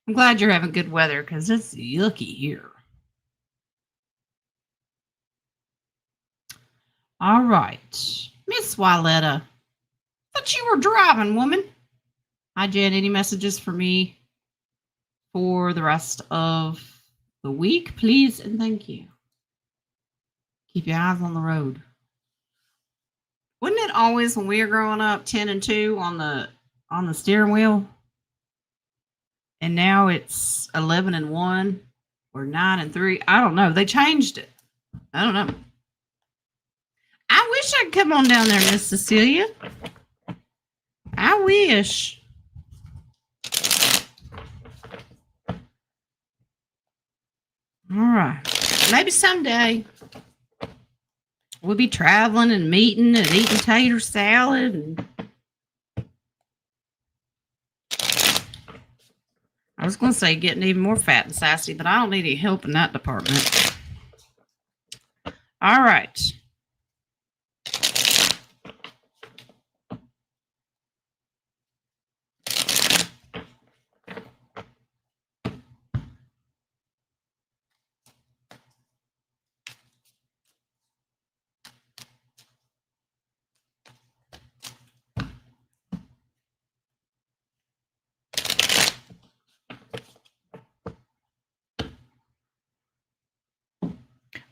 I'm glad you're having good weather because it's yucky here. All right. Miss Wyletta, thought you were driving, woman. Hi, Jen. Any messages for me for the rest of the week, please? And thank you. Keep your eyes on the road. Wasn't it always when we were growing up 10 and 2 on the steering wheel? And now it's 11 and 1 or 9 and 3. I don't know. They changed it. I don't know. I wish I could come on down there, Miss Cecilia. I wish. All right. Maybe someday we'll be traveling and meeting and eating tater salad. And I was going to say getting even more fat and sassy, but I don't need any help in that department. All right.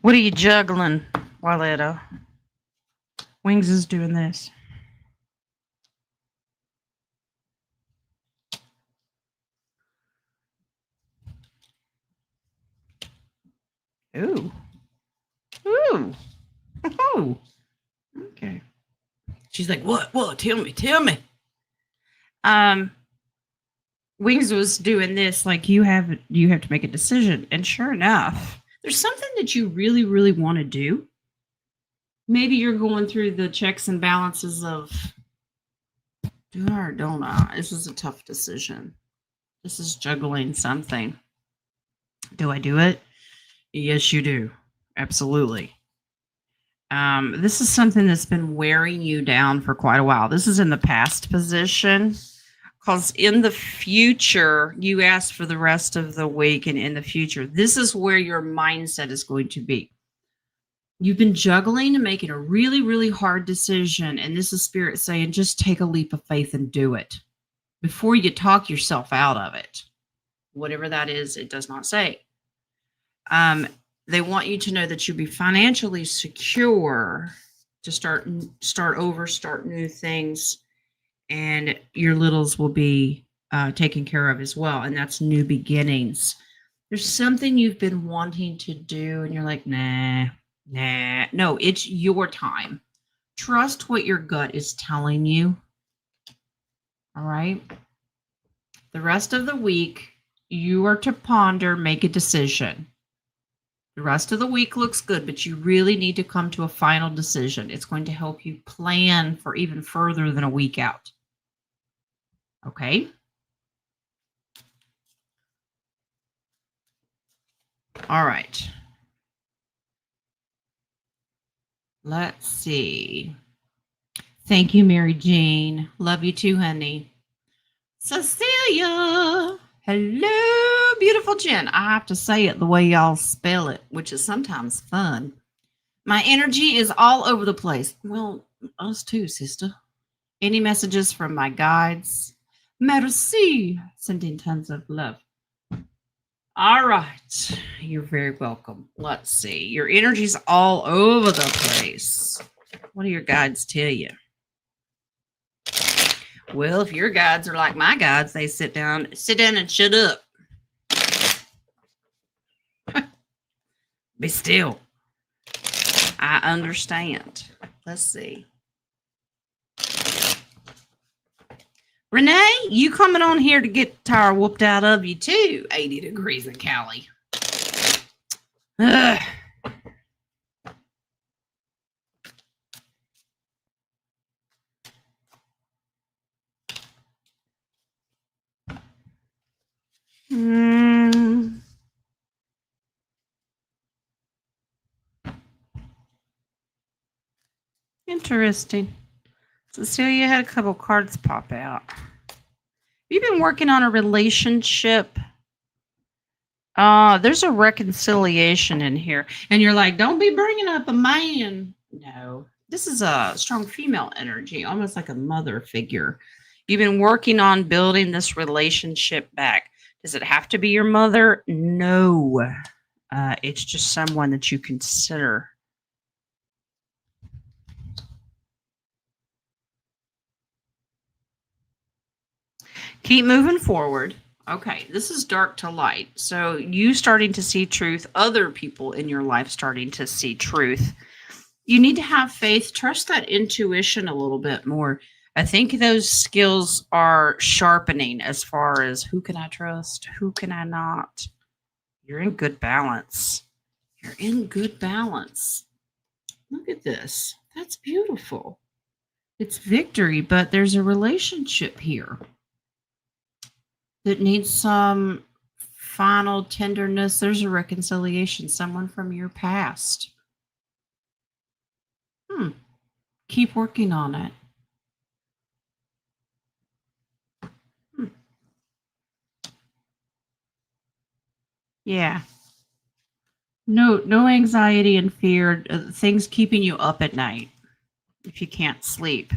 What are you juggling, Wyletta? Wings is doing this. Ooh. Ooh. Oh. Okay. She's like, what? Tell me. Wings was doing this like you have to make a decision. And sure enough, there's something that you really, really want to do. Maybe you're going through the checks and balances of do I or don't I? This is a tough decision. This is juggling something. Do I do it? Yes, you do. Absolutely. This is something that's been wearing you down for quite a while. This is in the past position. Because in the future, you ask for the rest of the week, and in the future, this is where your mindset is going to be. You've been juggling and making a really, really hard decision, and this is Spirit saying, just take a leap of faith and do it before you talk yourself out of it. Whatever that is, it does not say. They want you to know that you'll be financially secure to start over, start new things. And your littles will be taken care of as well. And that's new beginnings. There's something you've been wanting to do, and you're like, nah. No, it's your time. Trust what your gut is telling you. All right. The rest of the week, you are to ponder, make a decision. The rest of the week looks good, but you really need to come to a final decision. It's going to help you plan for even further than a week out. Okay. All right. Let's see. Thank you, Mary Jean. Love you too, honey. Cecilia. Hello, beautiful Jen. I have to say it the way y'all spell it, which is sometimes fun. My energy is all over the place. Well, us too, sister. Any messages from my guides? Merci. Sending tons of love. All right. You're very welcome. Let's see. Your energy's all over the place. What do your guides tell you? Well, if your guides are like my guides, they sit down and shut up. Be still. I understand. Let's see. Renee, you coming on here to get the tire whooped out of you too. 80 degrees in Cali. Ugh. Interesting. Cecilia had a couple cards pop out. You've been working on a relationship There's a reconciliation in here. And you're like, don't be bringing up a man. No, this is a strong female energy, almost like a mother figure. You've been working on building this relationship back. Does it have to be your mother? No. It's just someone that you consider. Keep moving forward. Okay, this is dark to light. So you starting to see truth, other people in your life starting to see truth. You need to have faith, trust that intuition a little bit more. I think those skills are sharpening as far as who can I trust, who can I not. You're in good balance. You're in good balance. Look at this. That's beautiful. It's victory, but there's a relationship here that needs some final tenderness. There's a reconciliation, someone from your past. Keep working on it. Yeah. No anxiety and fear, things keeping you up at night if you can't sleep.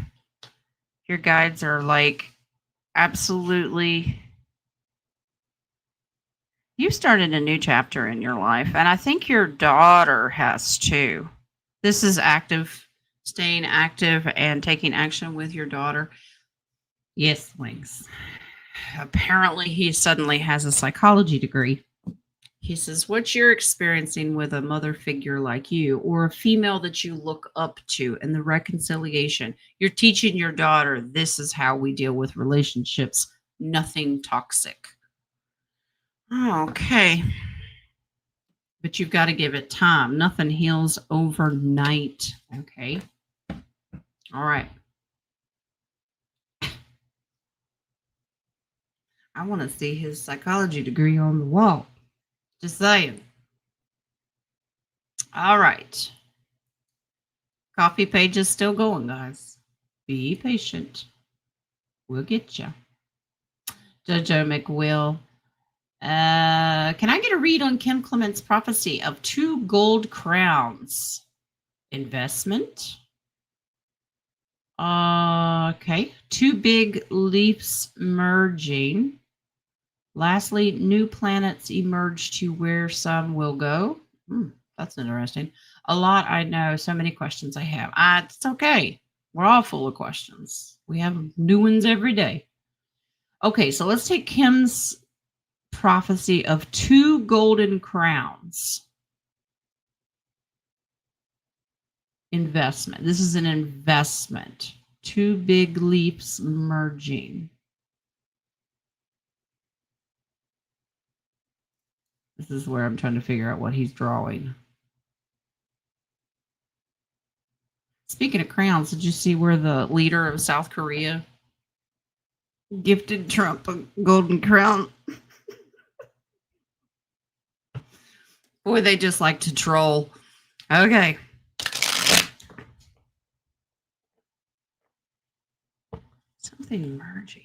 Your guides are like, absolutely. You started a new chapter in your life, and I think your daughter has too. This is active, staying active and taking action with your daughter. Yes, Wings. Apparently, he suddenly has a psychology degree. He says, what you're experiencing with a mother figure like you or a female that you look up to and the reconciliation, you're teaching your daughter this is how we deal with relationships, nothing toxic. Okay. But you've got to give it time. Nothing heals overnight. Okay. All right. I want to see his psychology degree on the wall. Just saying. All right. Coffee page is still going, guys. Be patient. We'll get you. Jojo McWill. Can I get a read on Kim Clement's prophecy of 2 gold crowns? Investment. Okay. 2 big leaps merging. Lastly, new planets emerge to where some will go. That's interesting. A lot I know, so many questions I have. It's okay. We're all full of questions. We have new ones every day. Okay, so let's take Kim's prophecy of 2 golden crowns. Investment. This is an investment. 2 big leaps merging. This is where I'm trying to figure out what he's drawing. Speaking of crowns, did you see where the leader of South Korea gifted Trump a golden crown? Boy, they just like to troll. Okay. Something merging.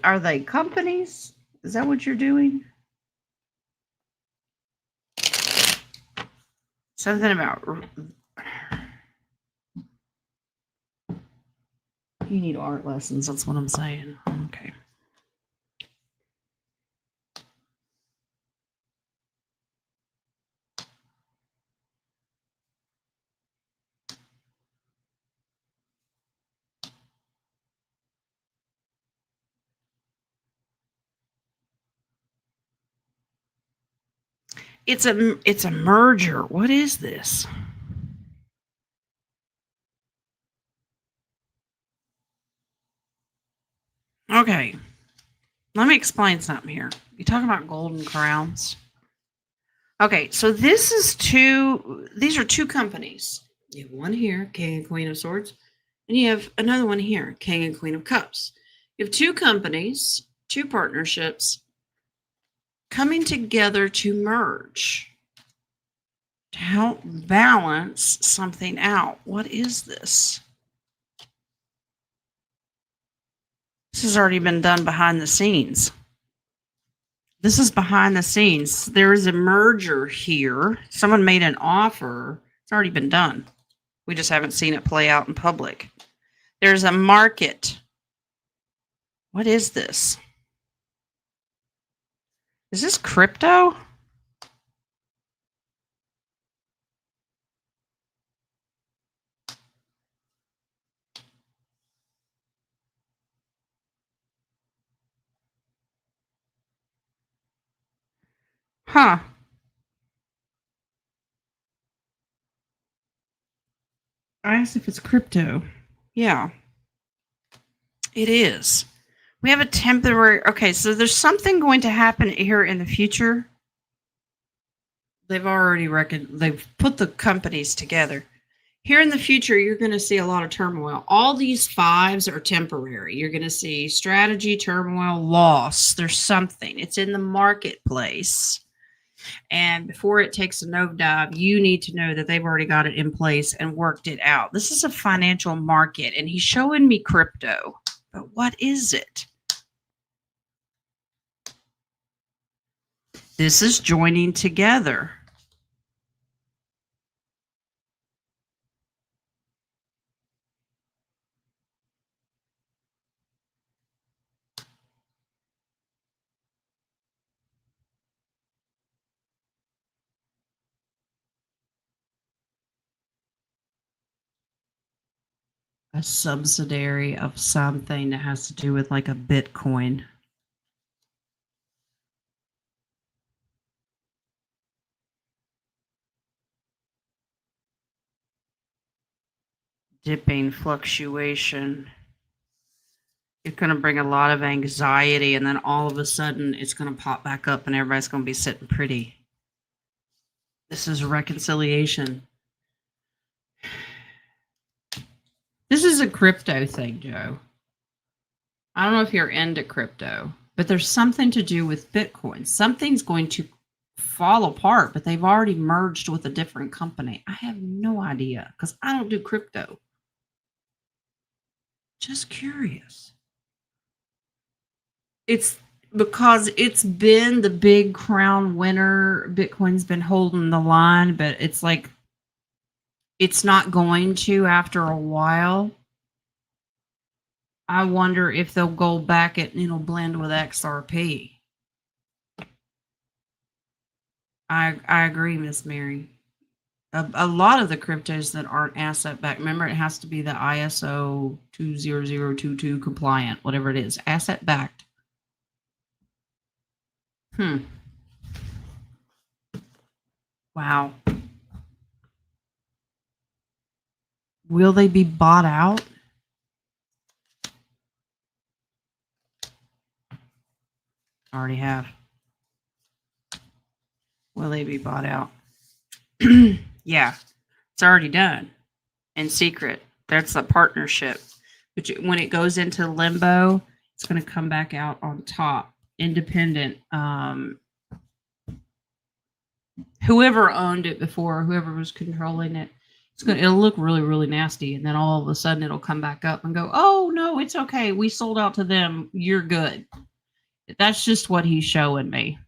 Are they companies? Is that what you're doing? Something about you need art lessons. That's what I'm saying. Okay. It's a merger. What is this? Okay. Let me explain something here. You talking about golden crowns? Okay, so these are 2 companies. You have one here, King and Queen of Swords, and you have another one here, King and Queen of Cups. You have 2 companies, 2 partnerships, coming together to merge, to help balance something out. What is this? This has already been done behind the scenes. This is behind the scenes. There is a merger here. Someone made an offer. It's already been done. We just haven't seen it play out in public. There's a market. What is this? Is this crypto? Huh. I asked if it's crypto. Yeah, it is. We have a temporary. Okay, so there's something going to happen here in the future. They've already they've put the companies together. Here in the future, you're going to see a lot of turmoil. All these fives are temporary. You're going to see strategy, turmoil, loss. There's something. It's in the marketplace. And before it takes a nosedive, you need to know that they've already got it in place and worked it out. This is a financial market, and he's showing me crypto. But what is it? This is joining together. A subsidiary of something that has to do with like a Bitcoin. Dipping fluctuation. It's going to bring a lot of anxiety, and then all of a sudden it's going to pop back up and everybody's going to be sitting pretty. This is reconciliation. This is a crypto thing, Joe. I don't know if you're into crypto, but there's something to do with Bitcoin. Something's going to fall apart, but they've already merged with a different company. I have no idea because I don't do crypto. Just curious. It's because it's been the big crown winner. Bitcoin's been holding the line, but it's like it's not going to after a while. I wonder if they'll go back and it'll blend with XRP. I agree, Miss Mary. A lot of the cryptos that aren't asset backed, remember it has to be the ISO 20022 compliant, whatever it is, asset backed. Wow. Will they be bought out? Already have. Will they be bought out? Yeah, it's already done in secret. That's the partnership. But when it goes into limbo, it's going to come back out on top, independent. Whoever owned it before, whoever was controlling it, it'll look really, really nasty. And then all of a sudden it'll come back up and go, oh, no, it's okay. We sold out to them. You're good. That's just what he's showing me.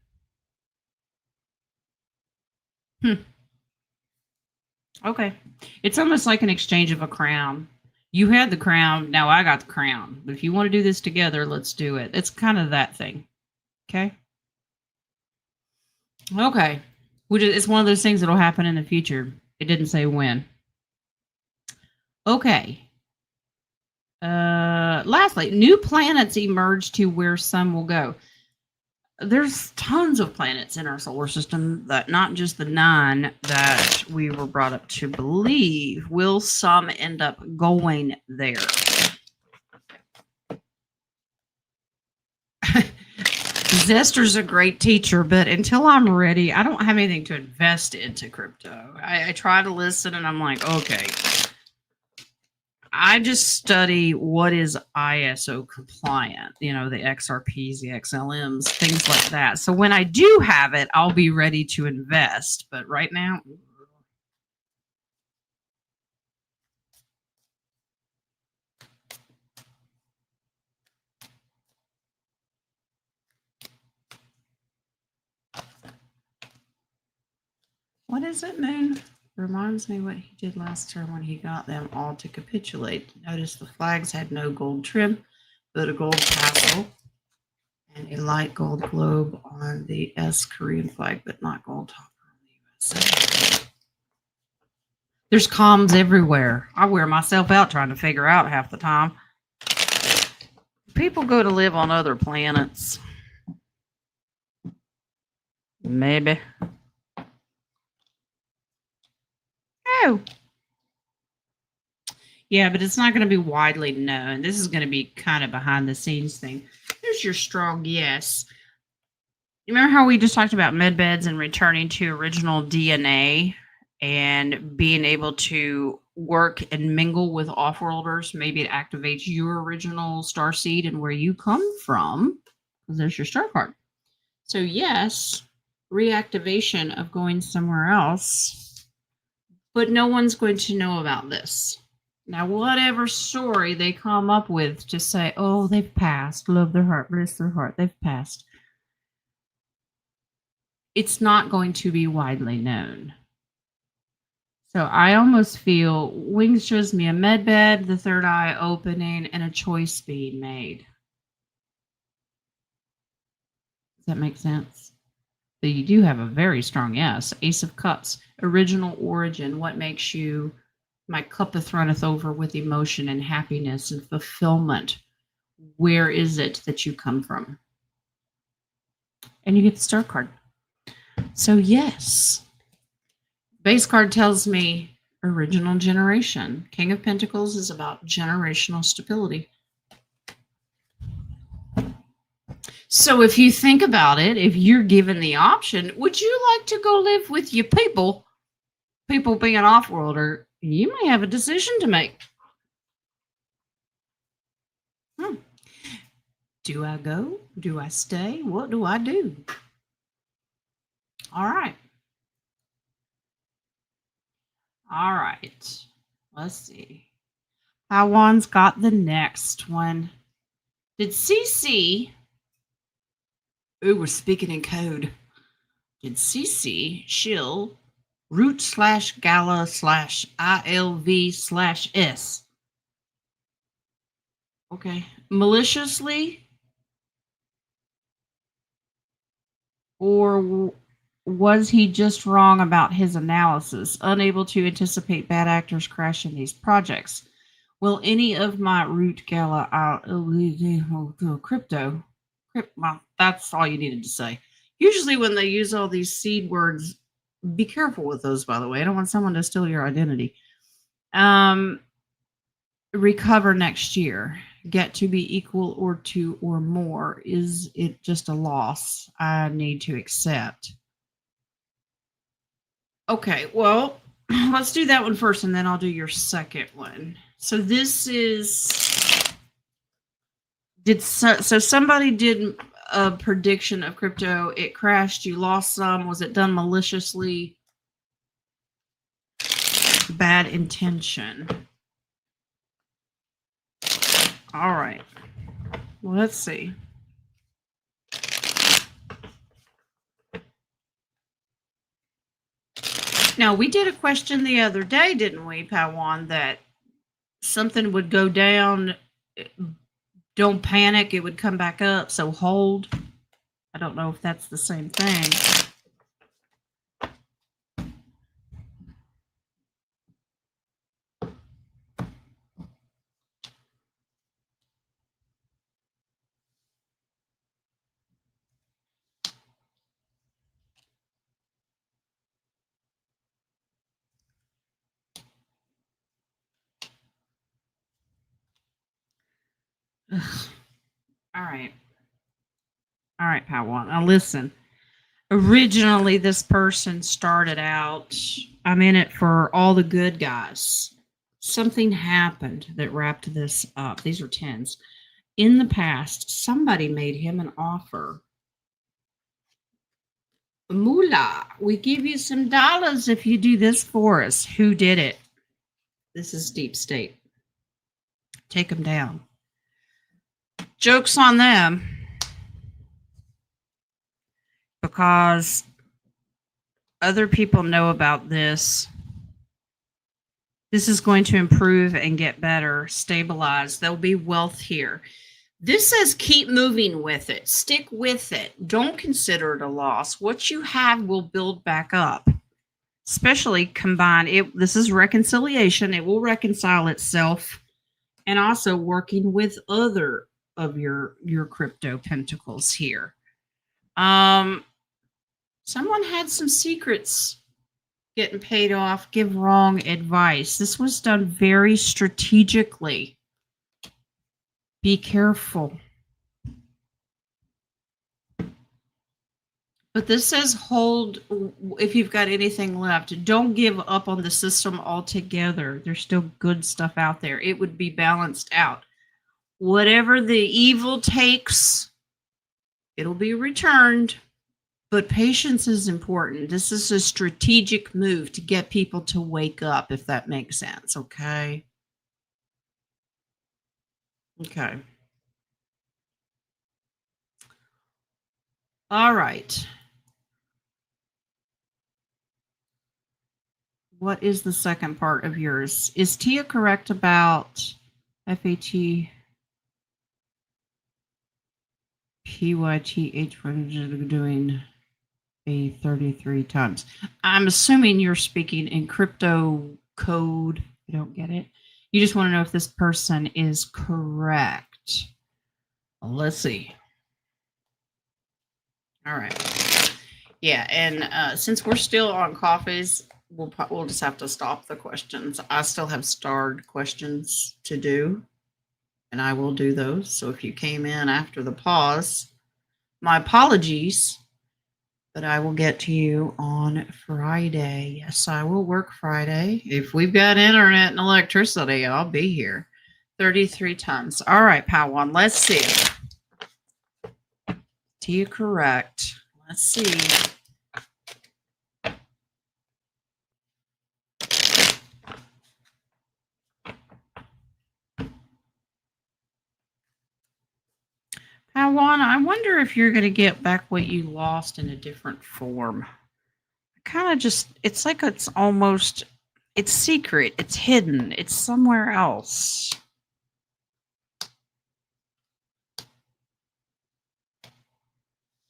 Okay. It's almost like an exchange of a crown. You had the crown, now I got the crown. But if you want to do this together, let's do it. It's kind of that thing. Okay? Okay. It's one of those things that'll happen in the future. It didn't say when. Okay. Lastly, new planets emerge to where some will go. There's tons of planets in our solar system, that not just the 9 that we were brought up to believe. Will some end up going there? Zester's a great teacher, but until I'm ready, I don't have anything to invest into crypto. I try to listen and I'm like, okay, I just study what is ISO compliant, the XRPs, the XLMs, things like that. So when I do have it, I'll be ready to invest. But right now, what is it, Moon? Reminds me what he did last term when he got them all to capitulate. Notice the flags had no gold trim, but a gold tassel and a light gold globe on the S Korean flag, but not gold topper on the USA. There's comms everywhere. I wear myself out trying to figure out half the time. People go to live on other planets. Maybe. Oh. Yeah, but it's not going to be widely known. This is going to be kind of behind the scenes thing. Here's your strong yes. You remember how we just talked about med beds and returning to original DNA and being able to work and mingle with off-worlders? Maybe it activates your original star seed and where you come from. There's your star card. So yes, reactivation of going somewhere else, but no one's going to know about this. Now, whatever story they come up with to say, oh, they've passed, love their heart, bless their heart, they've passed. It's not going to be widely known. So I almost feel Wings shows me a med bed, the third eye opening, and a choice being made. Does that make sense? So you do have a very strong yes. Ace of Cups, original origin. What makes you, my cuppeth runneth over with emotion and happiness and fulfillment. Where is it that you come from? And you get the star card. So yes. Base card tells me original generation. King of Pentacles is about generational stability. So if you think about it, if you're given the option, would you like to go live with your people being off-worlder, you may have a decision to make. Do I go? Do I stay? What do I do? All right. All right. Let's see. Juan's got the next one. Did CC... Ooh, we're speaking in code. Did CC shill root/gala/ILV/S? Okay. Maliciously? Or was he just wrong about his analysis, unable to anticipate bad actors crashing these projects? Will any of my root gala crypto? Well, that's all you needed to say. Usually when they use all these seed words, be careful with those, by the way. I don't want someone to steal your identity. Recover next year. Get to be equal or to or more. Is it just a loss I need to accept? Okay, well, let's do that one first, and then I'll do your second one. So this is... So somebody did a prediction of crypto. It crashed. You lost some. Was it done maliciously? Bad intention. All right. Well, let's see. Now, we did a question the other day, didn't we, Pawan, that something would go down. Don't panic. It would come back up. So hold. I don't know if that's the same thing. Ugh. All right. All right, Pawan. Now listen. Originally, this person started out, I'm in it for all the good guys. something happened that wrapped this up. These are 10s. In the past, somebody made him an offer. Moolah, we give you some dollars if you do this for us. Who did it? This is deep state. Take them down. Joke's on them. Because other people know about this. This is going to improve and get better, stabilize. There'll be wealth here. This says keep moving with it. Stick with it. Don't consider it a loss. What you have will build back up, especially combined. This is reconciliation. It will reconcile itself, and also working with other of your crypto pentacles here. Someone had some secrets getting paid off, give wrong advice. This was done very strategically. Be careful. But this says hold if you've got anything left. Don't give up on the system altogether. There's still good stuff out there. It would be balanced out. Whatever the evil takes, it'll be returned. But patience is important. This is a strategic move to get people to wake up, if that makes sense, okay? Okay. All right. What is the second part of yours? Is Tia correct about FAT PYTH doing a 33 times? I'm assuming you're speaking in crypto code. I don't get it. You just want to know if this person is correct. Well, let's see. All right. Yeah, and since we're still on coffees, we'll just have to stop the questions. I still have starred questions to do, and I will do those. So if you came in after the pause, my apologies, but I will get to you on Friday. Yes, I will work Friday. If we've got internet and electricity, I'll be here. 33 times. All right, Powan, let's see. Do you correct? Let's see. Powan, I wonder if you're going to get back what you lost in a different form. Kind of just, it's like it's almost, it's secret, it's hidden, it's somewhere else.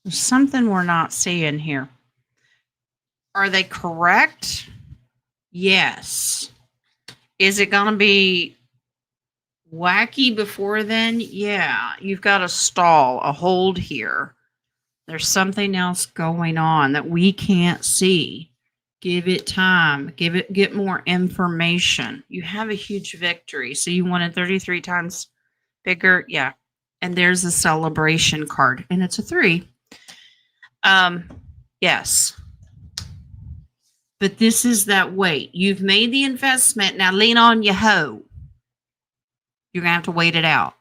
There's something we're not seeing here. Are they correct? Yes. Is it going to be wacky before then? Yeah. You've got a stall, a hold here. There's something else going on that we can't see. Give it time. Get more information. You have a huge victory. So you wanted 33 times bigger. Yeah. And there's a celebration card, and it's a 3. Yes. But this is that wait. You've made the investment. Now lean on your hoe. You're going to have to wait it out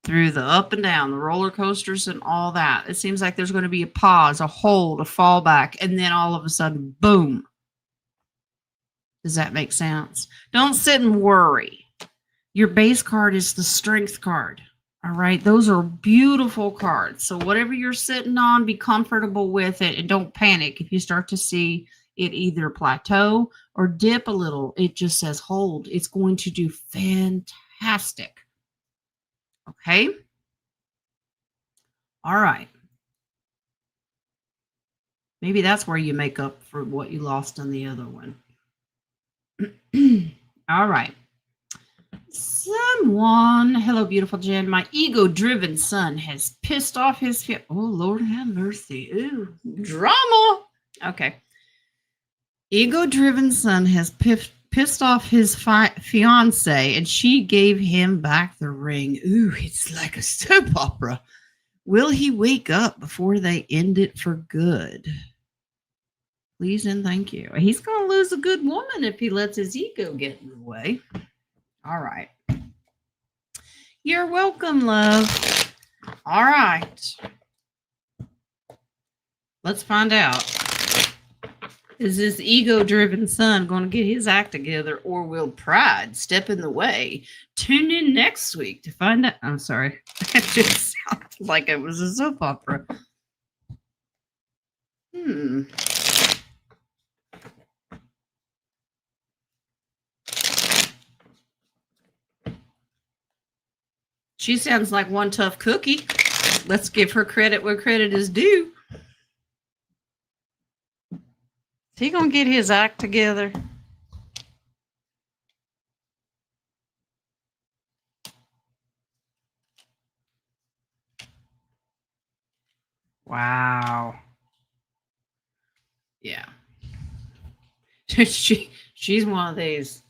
through the up and down, the roller coasters and all that. It seems like there's going to be a pause, a hold, a fallback, and then all of a sudden, boom. Does that make sense? Don't sit and worry. Your base card is the strength card. All right. Those are beautiful cards. So whatever you're sitting on, be comfortable with it and don't panic if you start to see it either plateau or dip a little. It just says hold. It's going to do fantastic. Okay. All right. Maybe that's where you make up for what you lost on the other one. All right. Someone, hello, beautiful Jen. My ego-driven son has pissed off his oh, Lord have mercy. Ooh, drama. Okay. Ego-driven son has pissed off his fiance, and she gave him back the ring. Ooh, it's like a soap opera. Will he wake up before they end it for good? Please and thank you. He's going to lose a good woman if he lets his ego get in the way. All right. You're welcome, love. All right. Let's find out. Is this ego-driven son going to get his act together, or will pride step in the way? Tune in next week to find out. I'm sorry. That just sounded like it was a soap opera. She sounds like one tough cookie. Let's give her credit where credit is due. Is he going to get his act together? Wow. Yeah. She's one of these.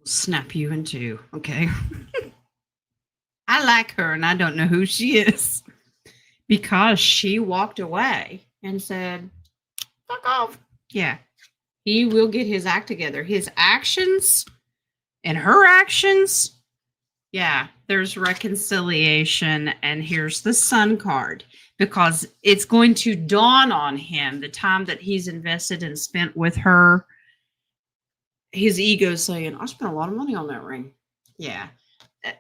Snap you in two, okay? I like her and I don't know who she is because she walked away and said, fuck off. Yeah. He will get his act together. His actions and her actions, yeah, there's reconciliation. And here's the sun card because it's going to dawn on him the time that he's invested and spent with her. His ego saying, I spent a lot of money on that ring. Yeah.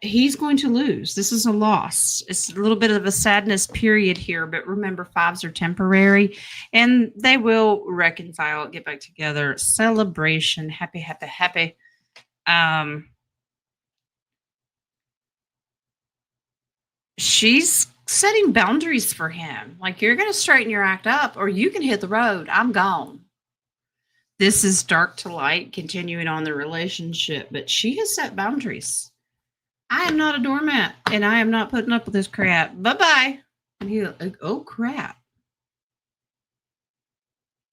He's going to lose. This is a loss. It's a little bit of a sadness period here, but remember, fives are temporary and they will reconcile, get back together. Celebration. Happy, happy, happy. She's setting boundaries for him. Like, you're going to straighten your act up or you can hit the road. I'm gone. This is dark to light, continuing on the relationship, but she has set boundaries. I am not a doormat and I am not putting up with this crap. Bye-bye. And he like, oh crap.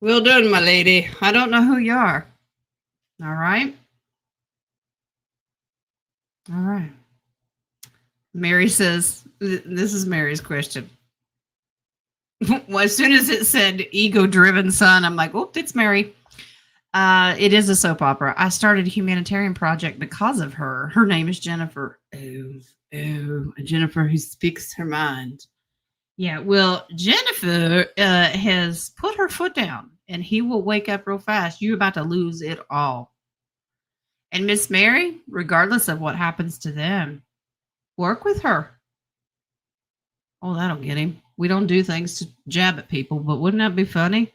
Well done, my lady. I don't know who you are. All right. All right. Mary says, this is Mary's question. Well, as soon as it said ego-driven son, I'm like, oh, it's Mary. It is a soap opera. I started a humanitarian project because of her. Her name is Jennifer. Oh, Jennifer who speaks her mind. Yeah, well, Jennifer has put her foot down, and he will wake up real fast. You're about to lose it all. And Miss Mary, regardless of what happens to them, work with her. Oh, that'll get him. We don't do things to jab at people, but wouldn't that be funny?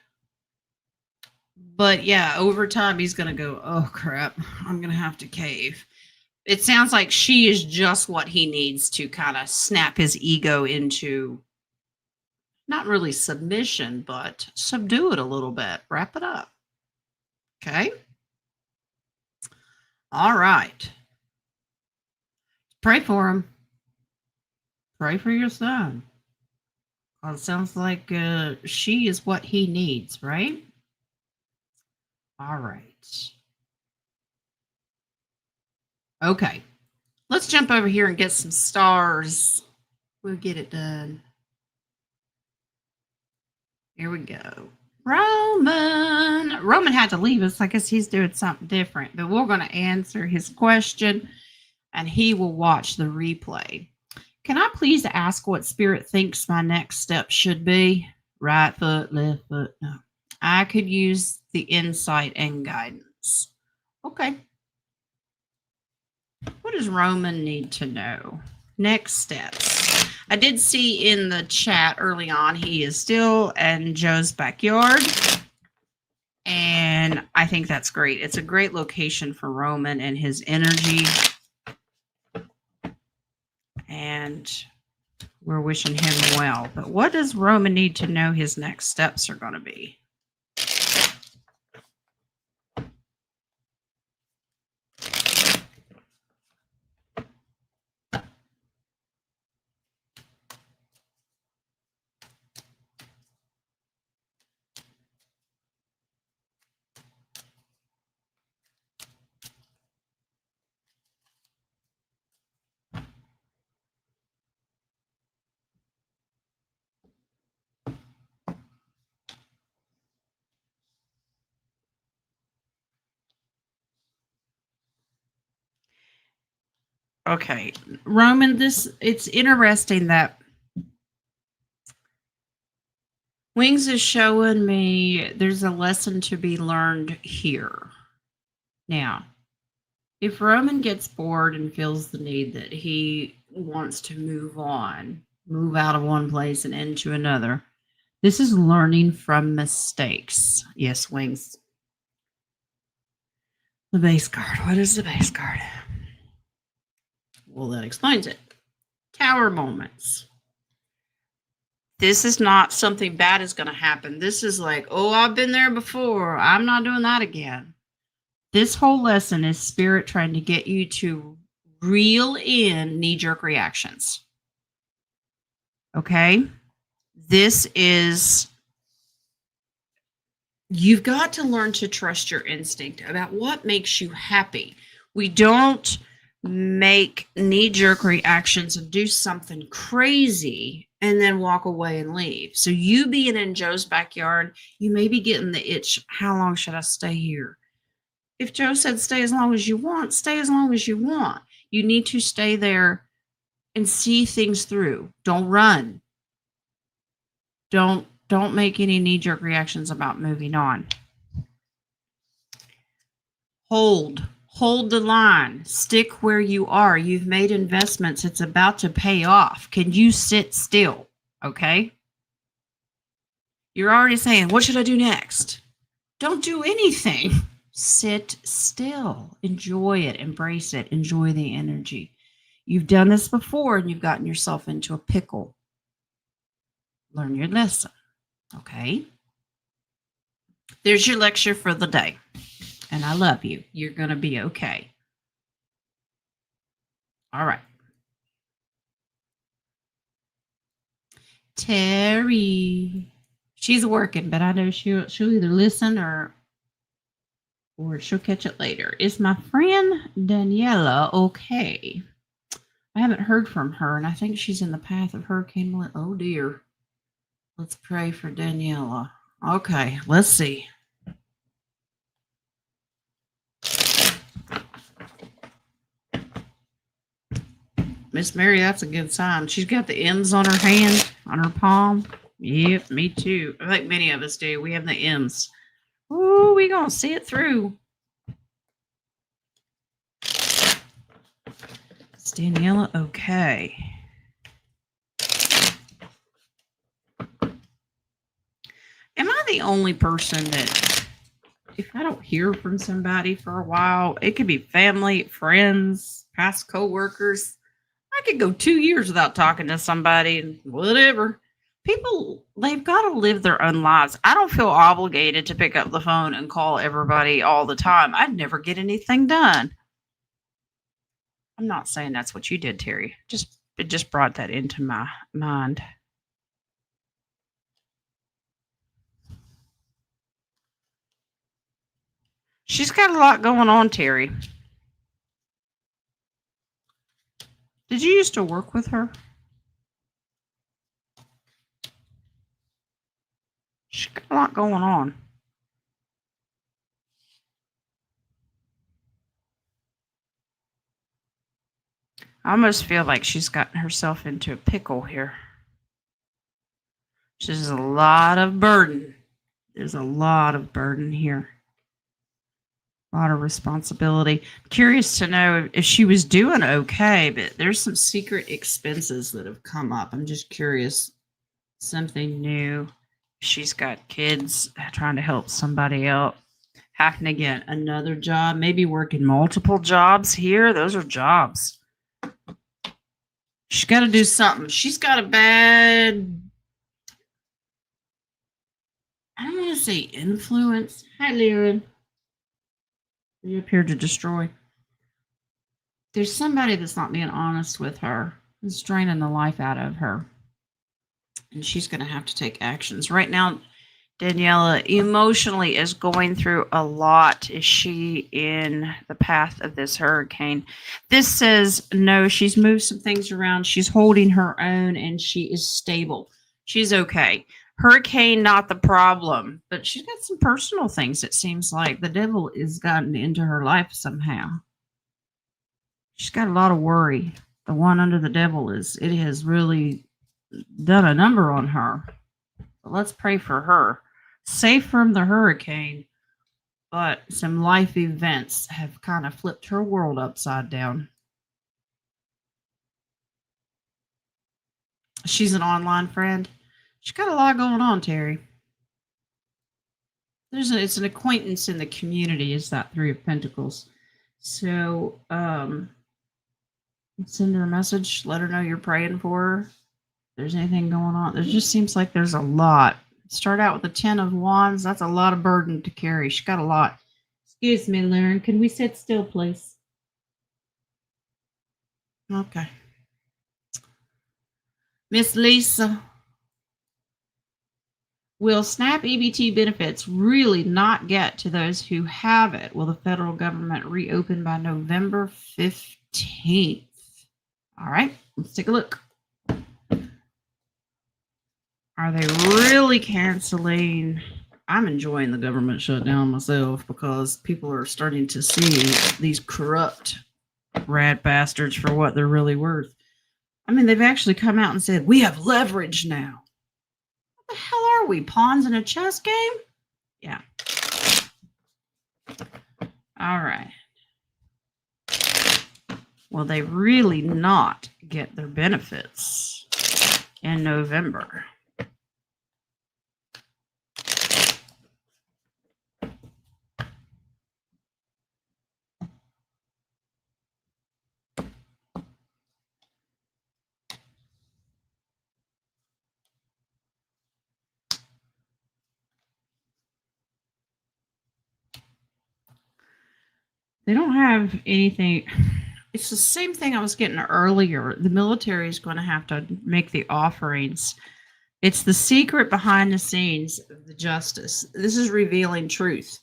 But yeah, over time, he's going to go, oh, crap, I'm going to have to cave. It sounds like she is just what he needs to kind of snap his ego into not really submission, but subdue it a little bit. Wrap it up. Okay. All right. Pray for him. Pray for your son. Well, it sounds like she is what he needs, right? All right. Okay. Let's jump over here and get some stars. We'll get it done. Here we go. Roman had to leave us. I guess he's doing something different, but we're going to answer his question and he will watch the replay. Can I please ask what Spirit thinks my next step should be? Right foot, left foot, no. I could use the insight and guidance. Okay. What does Roman need to know? Next steps. I did see in the chat early on, he is still in Joe's backyard. And I think that's great. It's a great location for Roman and his energy. And we're wishing him well. But what does Roman need to know his next steps are going to be? Okay, Roman, it's interesting that Wings is showing me there's a lesson to be learned here. Now, if Roman gets bored and feels the need that he wants to move on, move out of one place and into another, this is learning from mistakes. Yes, Wings. The base card. What is the base card? Well, that explains it. Tower moments. This is not something bad is going to happen. This is like, oh, I've been there before. I'm not doing that again. This whole lesson is spirit trying to get you to reel in knee-jerk reactions. Okay? This is, you've got to learn to trust your instinct about what makes you happy. We don't make knee-jerk reactions and do something crazy and then walk away and leave. So you being in Joe's backyard, you may be getting the itch. How long should I stay here? If Joe said stay as long as you want, stay as long as you want. You need to stay there and see things through. Don't run. Don't make any knee-jerk reactions about moving on. Hold the line. Stick where you are. You've made investments. It's about to pay off. Can you sit still? Okay? You're already saying, what should I do next? Don't do anything. Sit still. Enjoy it. Embrace it. Enjoy the energy. You've done this before and you've gotten yourself into a pickle. Learn your lesson. Okay? There's your lecture for the day. And I love you. You're going to be okay. All right. Terry. She's working, but I know she'll either listen or she'll catch it later. Is my friend Daniela okay? I haven't heard from her, and I think she's in the path of Hurricane Melissa. Oh, dear. Let's pray for Daniela. Okay, let's see. Miss Mary, that's a good sign. She's got the M's on her hand, on her palm. Yep, me too. I think many of us do. We have the M's. Ooh, we gonna see it through. Is Daniela okay? Am I the only person that, if I don't hear from somebody for a while, it could be family, friends, past coworkers. I could go 2 years without talking to somebody and whatever. People, they've got to live their own lives. I don't feel obligated to pick up the phone and call everybody all the time. I'd never get anything done. I'm not saying that's what you did, Terry. It just brought that into my mind. She's got a lot going on, Terry. Did you used to work with her? She's got a lot going on. I almost feel like she's gotten herself into a pickle here. There's a lot of burden. There's a lot of burden here. A lot of responsibility. Curious to know if she was doing okay, but there's some secret expenses that have come up. I'm just curious. Something new. She's got kids trying to help somebody out. Having to get another job, maybe working multiple jobs here. Those are jobs. She's got to do something. She's got a bad, I don't want to say influence. Hi, Lyran. You appear to destroy. There's somebody that's not being honest with her. It's draining the life out of her. And she's going to have to take actions. Right now, Daniela emotionally is going through a lot. Is she in the path of this hurricane? This says no, she's moved some things around. She's holding her own and she is stable. She's okay. Hurricane, not the problem, but she's got some personal things. It seems like the devil has gotten into her life somehow. She's got a lot of worry. The one under the devil it has really done a number on her. But let's pray for her. Safe from the hurricane, but some life events have kind of flipped her world upside down. She's an online friend. She's got a lot going on, Terry. It's an acquaintance in the community, is that Three of Pentacles. So, send her a message, let her know you're praying for her. If there's anything going on. There just seems like there's a lot. Start out with the 10 of Wands. That's a lot of burden to carry. She's got a lot. Excuse me, Lauren. Can we sit still, please? Okay. Miss Lisa. Will SNAP EBT benefits really not get to those who have it? Will the federal government reopen by November 15th? All right, let's take a look. Are they really canceling? I'm enjoying the government shutdown myself because people are starting to see these corrupt rat bastards for what they're really worth. I mean, they've actually come out and said, we have leverage now. What the hell are we, pawns in a chess game? Yeah. All right. Will they really not get their benefits in November? They don't have anything. It's the same thing I was getting earlier. The military is going to have to make the offerings. It's the secret behind the scenes of the justice. This is revealing truth.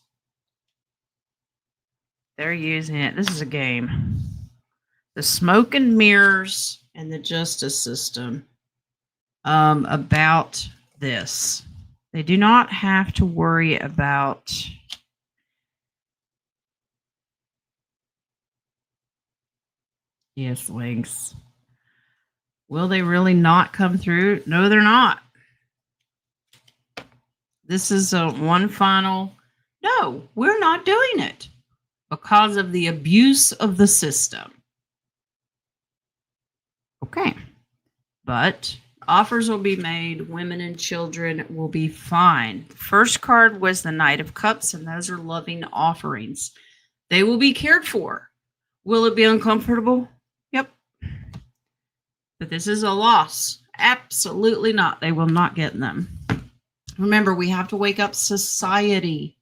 They're using it. This is a game. The smoke and mirrors and the justice system about this. They do not have to worry about yes, links. Will they really not come through? No, they're not. This is a one final. No, we're not doing it because of the abuse of the system. Okay. But offers will be made. Women and children will be fine. The first card was the Knight of Cups, and those are loving offerings. They will be cared for. Will it be uncomfortable? Yep. But this is a loss. Absolutely not. They will not get them. Remember, we have to wake up society.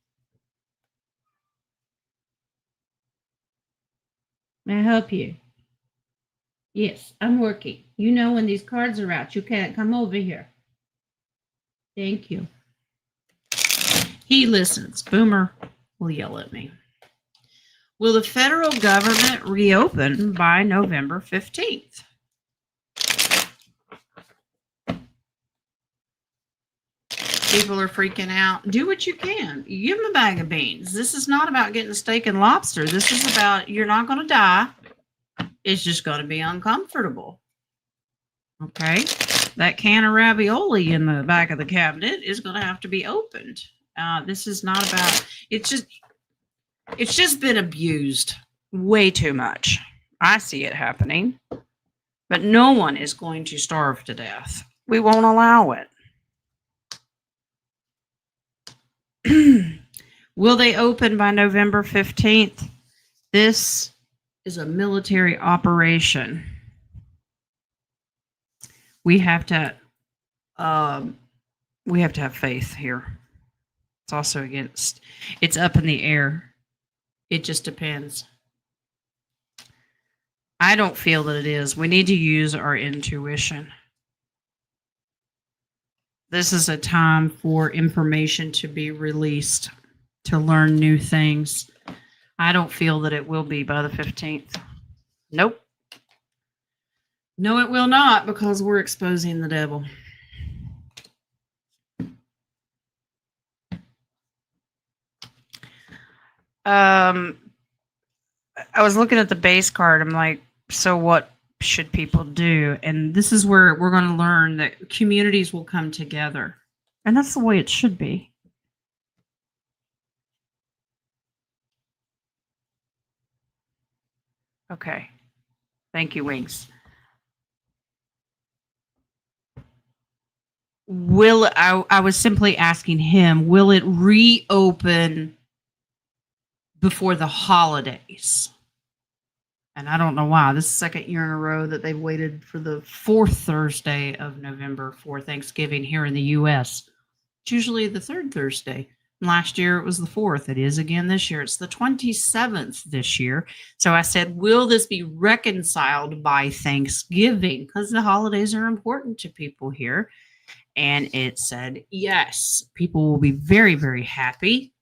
May I help you? Yes, I'm working. You know when these cards are out, you can't come over here. Thank you. He listens. Boomer will yell at me. Will the federal government reopen by November 15th? People are freaking out. Do what you can. You give them a bag of beans. This is not about getting steak and lobster. This is about you're not going to die. It's just going to be uncomfortable. Okay? That can of ravioli in the back of the cabinet is going to have to be opened. This is not about, it's just been abused way too much. I see it happening. But no one is going to starve to death. We won't allow it. Will they open by November 15th? This is a military operation. We have to have faith here. It's also against, it's up in the air. It just depends. I don't feel that it is. We need to use our intuition. This is a time for information to be released, to learn new things. I don't feel that it will be by the 15th. Nope. No, it will not, because we're exposing the devil. I was looking at the base card. I'm like, So what should people do? And this is where we're going to learn that communities will come together. And that's the way it should be. Okay. Thank you, Wings. I was simply asking him, will it reopen before the holidays? And I don't know why. This is the second year in a row that they've waited for the fourth Thursday of November for Thanksgiving here in the US. It's usually the third Thursday. Last year it was the fourth. It is again this year. It's the 27th this year. So I said, will this be reconciled by Thanksgiving? Because the holidays are important to people here. And it said, yes, people will be very, very happy.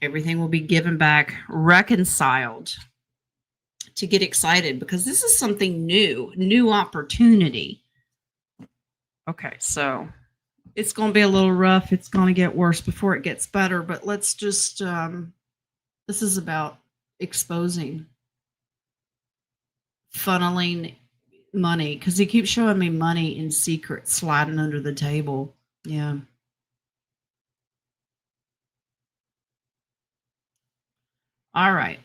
Everything will be given back, reconciled, to get excited because this is something new opportunity. Okay, so it's going to be a little rough. It's going to get worse before it gets better, but let's just, this is about exposing, funneling money, because he keeps showing me money in secret sliding under the table. Yeah. All right.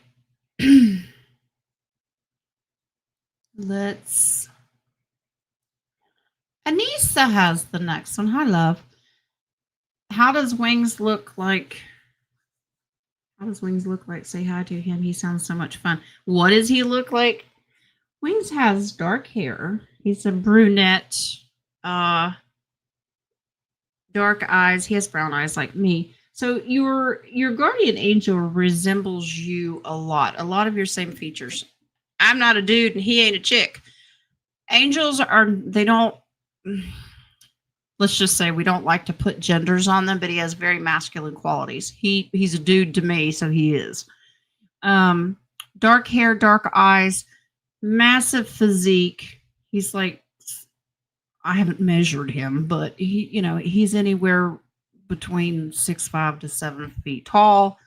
Let's. Anissa has the next one. Hi, love. How does Wings look like? How does Wings look like? Say hi to him. He sounds so much fun. What does he look like? Wings has dark hair. He's a brunette. Dark eyes. He has brown eyes like me. So your guardian angel resembles you a lot. A lot of your same features. I'm not a dude and he ain't a chick. Angels are, they don't, let's just say we don't like to put genders on them, but he has very masculine qualities. He's a dude to me, so he is. Dark hair, dark eyes, massive physique. He's like, I haven't measured him, but he's anywhere between 6'5" to 7 feet tall.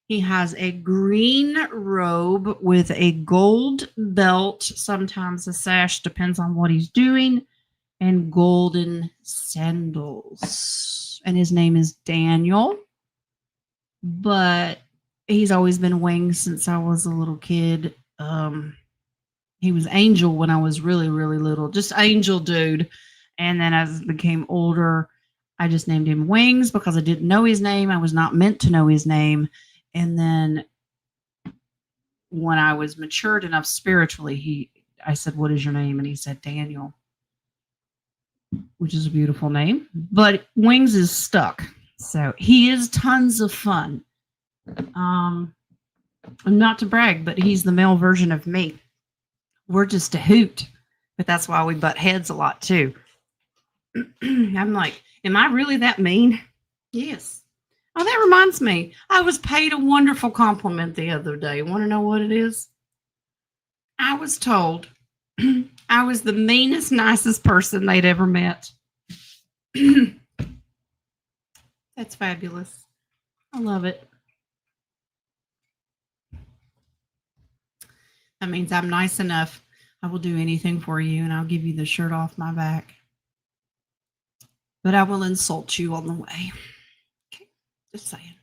He has a green robe with a gold belt, sometimes a sash, depends on what he's doing, and golden sandals. And his name is Daniel, but he's always been Wings since I was a little kid. He was Angel when I was really, really little, just Angel dude. And then as I became older, I just named him Wings because I didn't know his name. I was not meant to know his name. And then when I was matured enough spiritually, I said, what is your name? And he said, Daniel, which is a beautiful name. But Wings is stuck. So he is tons of fun. Not to brag, but he's the male version of me. We're just a hoot. But that's why we butt heads a lot too. I'm like, am I really that mean? Yes. Oh, that reminds me. I was paid a wonderful compliment the other day. Want to know what it is? I was told I was the meanest, nicest person they'd ever met. That's fabulous. I love it. That means I'm nice enough. I will do anything for you, and I'll give you the shirt off my back. But I will insult you on the way. Okay, just saying.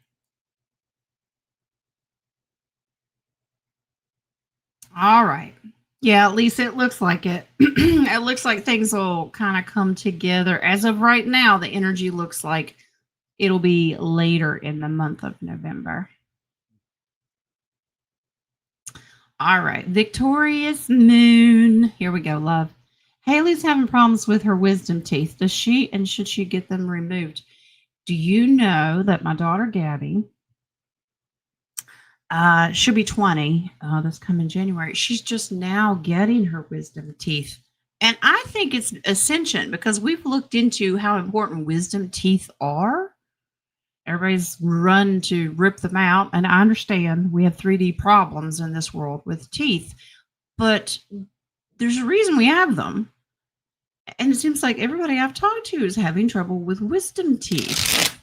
All right. Yeah, at least it looks like it. It looks like things will kind of come together. As of right now, the energy looks like it'll be later in the month of November. All right. Victorious Moon. Here we go, love. Haley's having problems with her wisdom teeth. Does she and should she get them removed? Do you know that my daughter Gabby, she'll be 20 this coming January. She's just now getting her wisdom teeth. And I think it's ascension because we've looked into how important wisdom teeth are. Everybody's run to rip them out. And I understand we have 3D problems in this world with teeth, but there's a reason we have them. And it seems like everybody I've talked to is having trouble with wisdom teeth.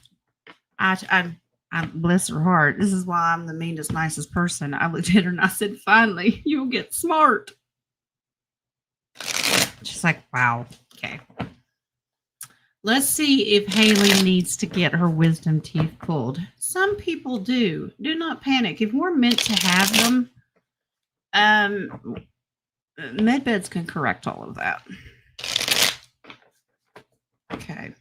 I bless her heart. This is why I'm the meanest, nicest person. I looked at her and I said, finally, you'll get smart. She's like, wow. Okay. Let's see if Haley needs to get her wisdom teeth pulled. Some people do. Do not panic. If we're meant to have them, med beds can correct all of that. Okay.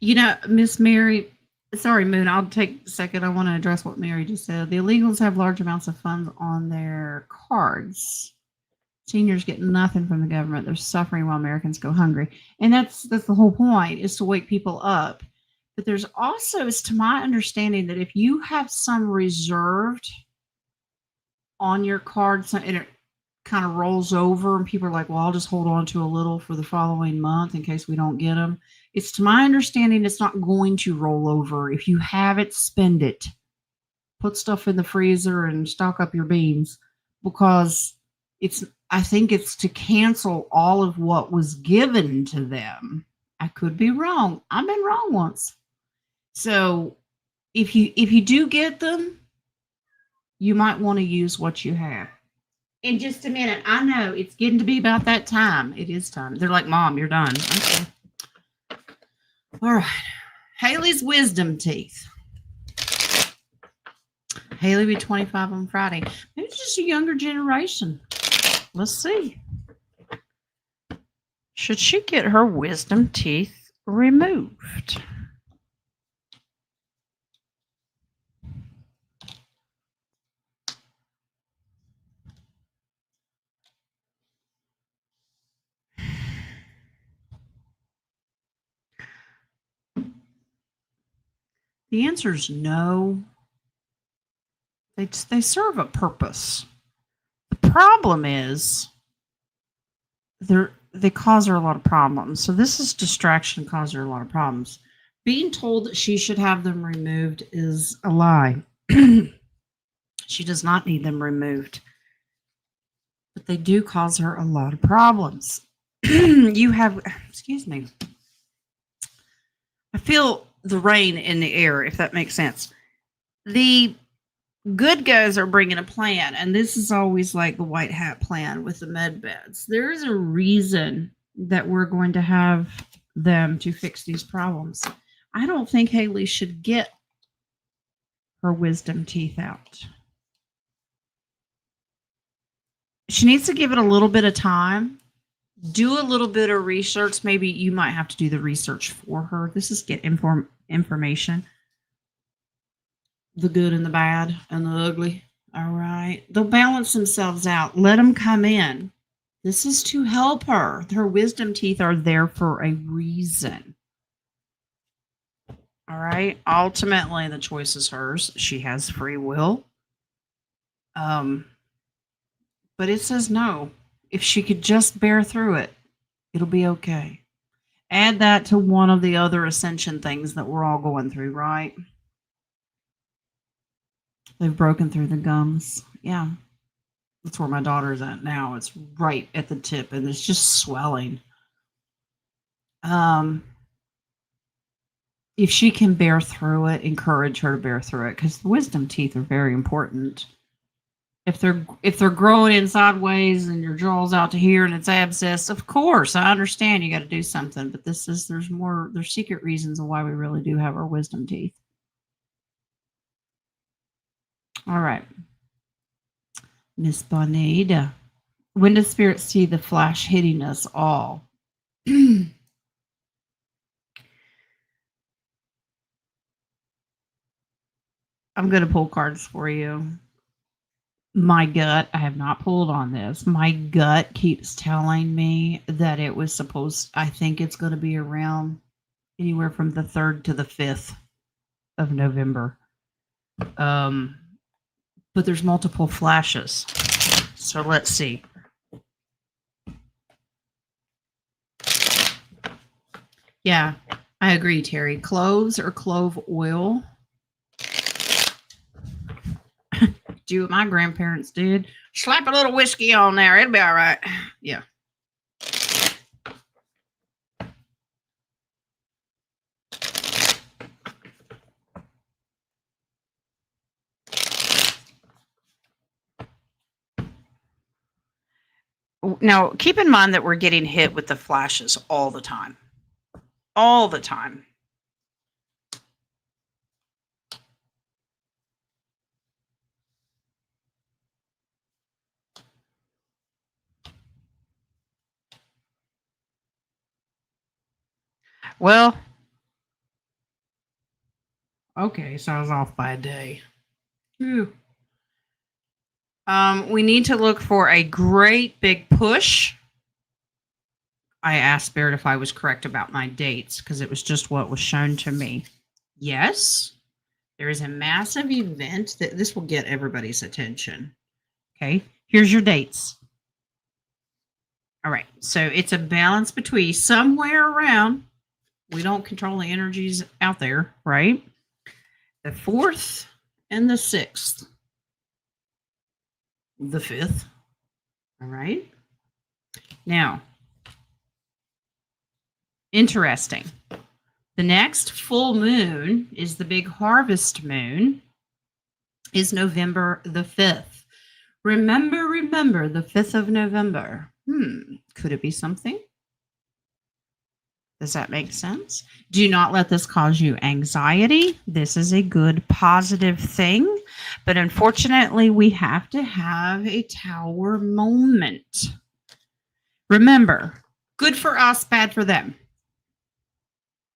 You know, Miss Mary, sorry, Moon, I'll take a second. I want to address what Mary just said. The illegals have large amounts of funds on their cards. Seniors get nothing from the government. They're suffering while Americans go hungry. And that's the whole point, is to wake people up. But there's also, it's to my understanding, that if you have some reserved on your card and it kind of rolls over and people are like, well, I'll just hold on to a little for the following month in case we don't get them. It's to my understanding it's not going to roll over. If you have it, spend it. Put stuff in the freezer and stock up your beans, because I think it's to cancel all of what was given to them. I could be wrong. I've been wrong once. So if you do get them, you might want to use what you have. In just a minute. I know it's getting to be about that time. It is time. They're like, Mom, you're done. Okay. All right. Haley's wisdom teeth. Haley will be 25 on Friday. Maybe it's just a younger generation. Let's see. Should she get her wisdom teeth removed? The answer is no. They serve a purpose. The problem is they cause her a lot of problems. So this is distraction, cause her a lot of problems. Being told that she should have them removed is a lie. She does not need them removed. But they do cause her a lot of problems. You have, excuse me. I feel the rain in the air, if that makes sense. The good guys are bringing a plan, and this is always like the white hat plan with the med beds. There is a reason that we're going to have them to fix these problems. I don't think Haley should get her wisdom teeth out. She needs to give it a little bit of time. Do a little bit of research. Maybe you might have to do the research for her. This is get information. The good and the bad and the ugly. All right. They'll balance themselves out. Let them come in. This is to help her. Her wisdom teeth are there for a reason. All right. Ultimately, the choice is hers. She has free will. But it says no. If she could just bear through it, it'll be okay. Add that to one of the other ascension things that we're all going through, right? They've broken through the gums. Yeah. That's where my daughter's at now. It's right at the tip, and it's just swelling. If she can bear through it, encourage her to bear through it, because the wisdom teeth are very important. If they're growing in sideways and your jaw's out to here and it's abscessed, of course I understand you got to do something. But there's secret reasons of why we really do have our wisdom teeth. All right, Miss Bonita, when does Spirit see the flash hitting us all? I'm going to pull cards for you. My gut, I have not pulled on this. My gut keeps telling me that it was I think it's going to be around anywhere from the 3rd to the 5th of November. But there's multiple flashes. So let's see. Yeah, I agree, Terry. Cloves or clove oil. Do what my grandparents did. Slap a little whiskey on there. It'll be all right. Yeah. Now, keep in mind that we're getting hit with the flashes all the time. All the time. Well, okay, so I was off by a day. Whew. We need to look for a great big push. I asked Spirit if I was correct about my dates because it was just what was shown to me. Yes, there is a massive event that this will get everybody's attention. Okay, here's your dates. All right, so it's a balance between somewhere around, we don't control the energies out there, right? The 4th and the 6th, the 5th. All right. Now, interesting. The next full moon is the big harvest moon, is November the 5th. Remember the 5th of November. Could it be something? Does that make sense? Do not let this cause you anxiety. This is a good, positive thing. But unfortunately, we have to have a tower moment. Remember, good for us, bad for them.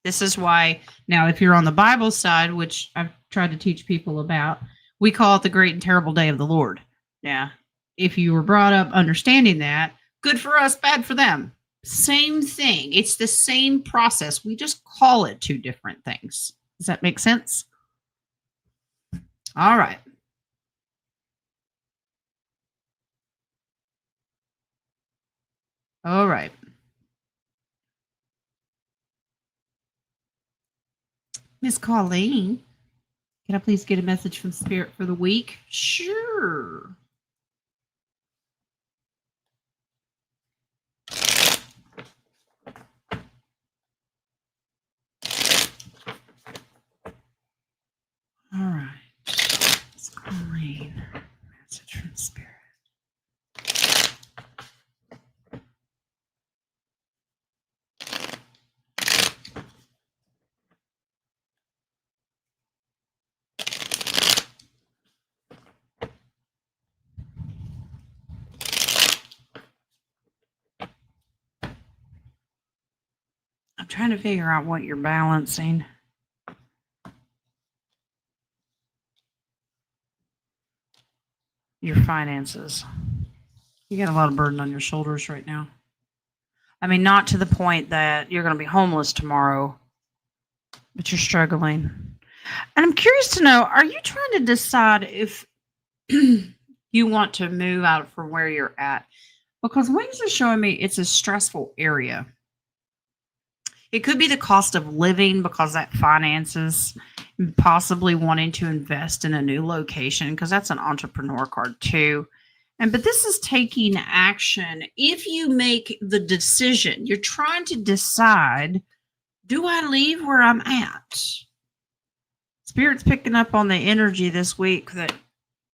This is why, now, if you're on the Bible side, which I've tried to teach people about, we call it the great and terrible day of the Lord. Now, if you were brought up understanding that, good for us, bad for them. Same thing. It's the same process. We just call it two different things. Does that make sense? All right. All right. Miss Colleen, can I please get a message from Spirit for the week? Sure. All right. Miss Colleen, message from Spirit. I'm trying to figure out what you're balancing. Your finances. You got a lot of burden on your shoulders right now. I mean, not to the point that you're going to be homeless tomorrow, but you're struggling. And I'm curious to know, are you trying to decide if you want to move out from where you're at? Because Wings is showing me it's a stressful area. It could be the cost of living because that finances, possibly wanting to invest in a new location because that's an entrepreneur card too. But this is taking action. If you make the decision, you're trying to decide, do I leave where I'm at? Spirit's picking up on the energy this week that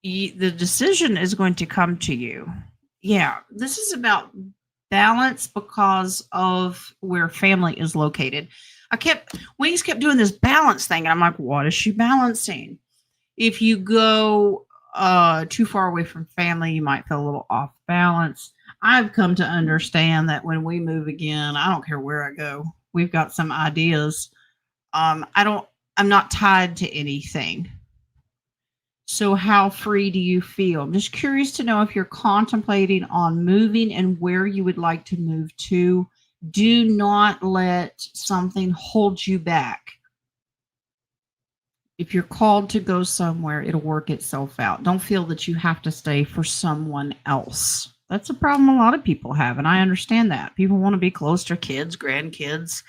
the decision is going to come to you. Yeah, this is about balance because of where family is located. Wings kept doing this balance thing. And I'm like, what is she balancing? If you go too far away from family, you might feel a little off balance. I've come to understand that when we move again, I don't care where I go. We've got some ideas. I'm not tied to anything. So how free do you feel? I'm just curious to know if you're contemplating on moving and where you would like to move to. Do not let something hold you back. If you're called to go somewhere, it'll work itself out. Don't feel that you have to stay for someone else. That's a problem a lot of people have, and I understand that. People want to be close to kids, grandkids,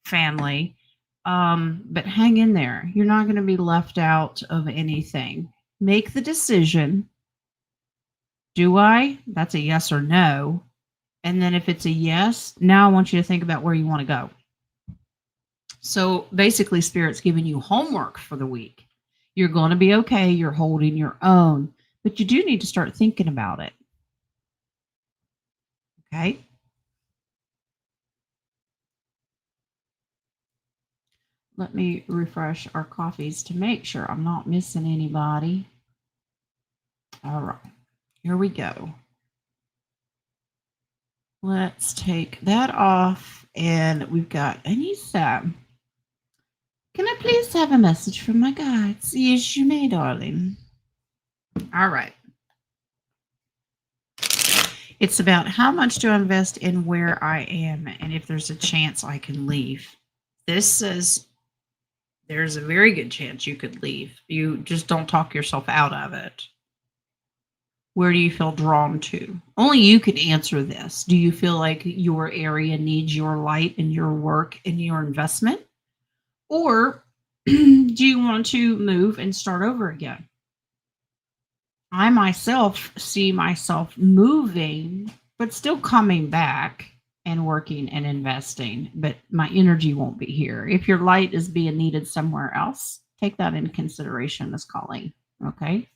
family. But hang in there. You're not going to be left out of anything. Make the decision. Do I? That's a yes or no. And then if it's a yes, now I want you to think about where you want to go. So basically, Spirit's giving you homework for the week. You're going to be okay. You're holding your own, but you do need to start thinking about it. Okay. Let me refresh our coffees to make sure I'm not missing anybody. All right. Here we go. Let's take that off. And we've got Anissa. Can I please have a message from my guides? Yes, you may, darling. All right. It's about how much to invest in where I am and if there's a chance I can leave. This says there's a very good chance you could leave. You just don't talk yourself out of it. Where do you feel drawn to? Only you can answer this. Do you feel like your area needs your light and your work and your investment? Or do you want to move and start over again? I myself see myself moving, but still coming back and working and investing, but my energy won't be here. If your light is being needed somewhere else, take that into consideration as calling. Okay.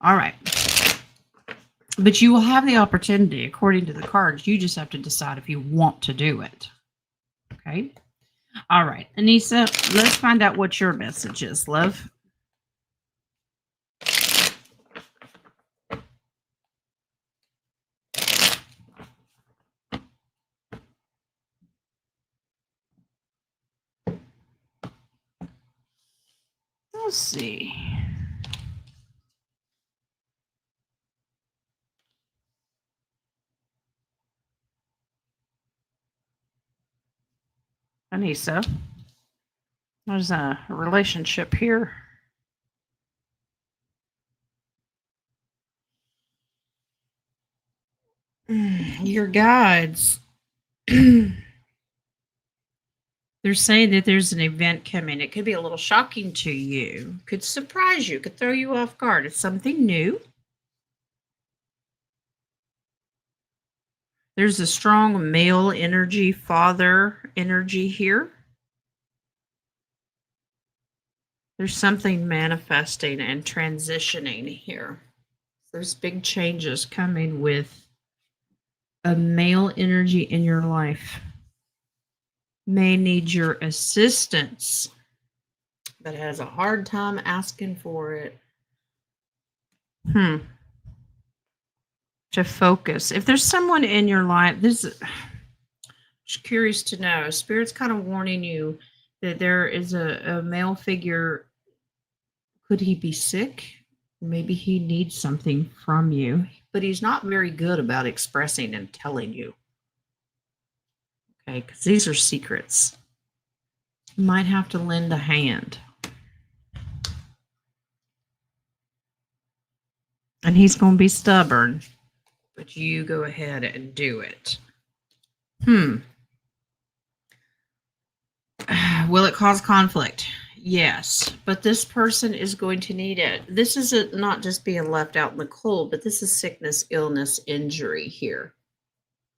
All right. But you will have the opportunity, according to the cards. You just have to decide if you want to do it. Okay. All right. Anissa, let's find out what your message is, love. Let's see. Anissa, there's a relationship here. Your guides. They're saying that there's an event coming. It could be a little shocking to you, could surprise you, could throw you off guard. It's something new. There's a strong male energy, father energy here. There's something manifesting and transitioning here. There's big changes coming with a male energy in your life. May need your assistance, but has a hard time asking for it. To focus. If there's someone in your life, just curious to know. Spirit's kind of warning you that there is a male figure. Could he be sick? Maybe he needs something from you, but he's not very good about expressing and telling you. Okay, because these are secrets. You might have to lend a hand. And he's going to be stubborn, but you go ahead and do it. Will it cause conflict? Yes, but this person is going to need it. This is not just being left out in the cold, but this is sickness, illness, injury here.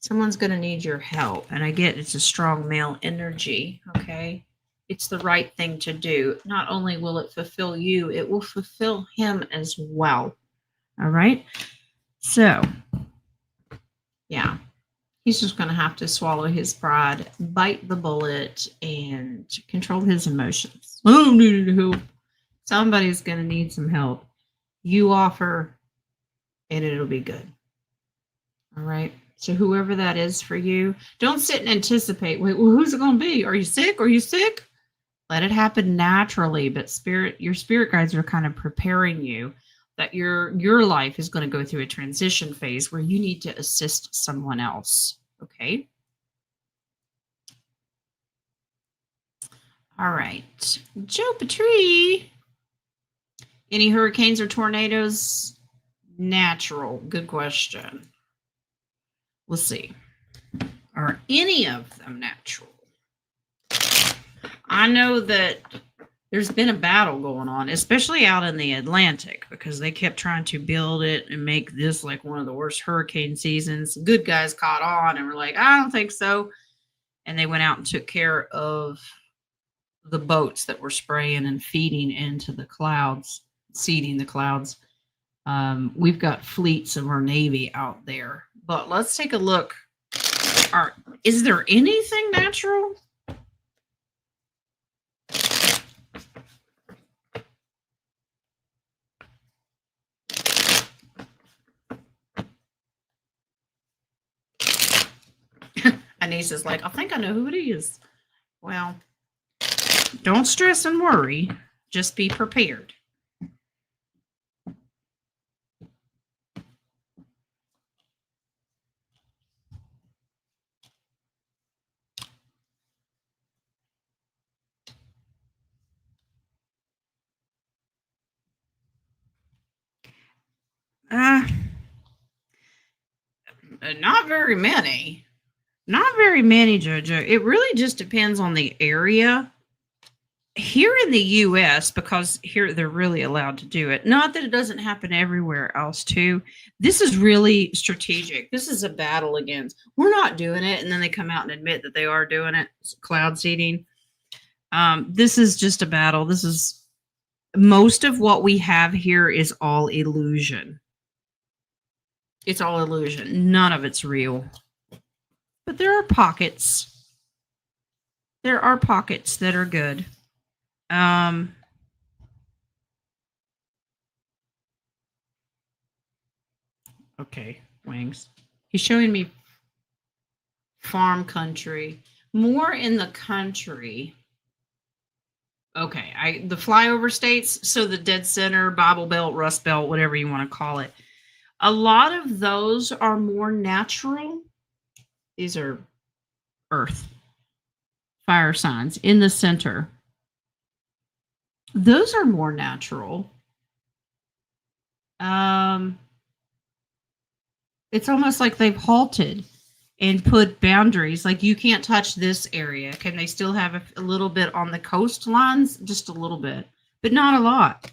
Someone's going to need your help. And I get it's a strong male energy, okay? It's the right thing to do. Not only will it fulfill you, it will fulfill him as well. All right? So, yeah. He's just going to have to swallow his pride, bite the bullet, and control his emotions. Oh, no. Somebody's going to need some help. You offer, and it'll be good. All right? So whoever that is for you, don't sit and anticipate. Wait, well, who's it going to be? Are you sick? Are you sick? Let it happen naturally. But your spirit guides are kind of preparing you that your life is going to go through a transition phase where you need to assist someone else. Okay. All right. Joe Petrie. Any hurricanes or tornadoes? Natural. Good question. We'll see. Are any of them natural? I know that there's been a battle going on, especially out in the Atlantic, because they kept trying to build it and make this like one of the worst hurricane seasons. Good guys caught on and were like, I don't think so. And they went out and took care of the boats that were spraying and feeding into the clouds, seeding the clouds. We've got fleets of our Navy out there. But let's take a look. Is there anything natural? Anissa's like, I think I know who it is. Well, don't stress and worry. Just be prepared. Not very many. Not very many, Jojo. It really just depends on the area. Here in the US, because here they're really allowed to do it. Not that it doesn't happen everywhere else too. This is really strategic. This is a battle against. We're not doing it, and then they come out and admit that they are doing it. Cloud seeding. This is just a battle. This is most of what we have here is all illusion. It's all illusion. None of it's real. But there are pockets. There are pockets that are good. Okay, Wings. He's showing me farm country. More in the country. Okay, the flyover states, so the dead center, Bible Belt, Rust Belt, whatever you want to call it. A lot of those are more natural. These are earth fire signs in the center. Those are more natural. It's almost like they've halted and put boundaries. Like, you can't touch this area. Can they still have a little bit on the coastlines? Just a little bit, but not a lot.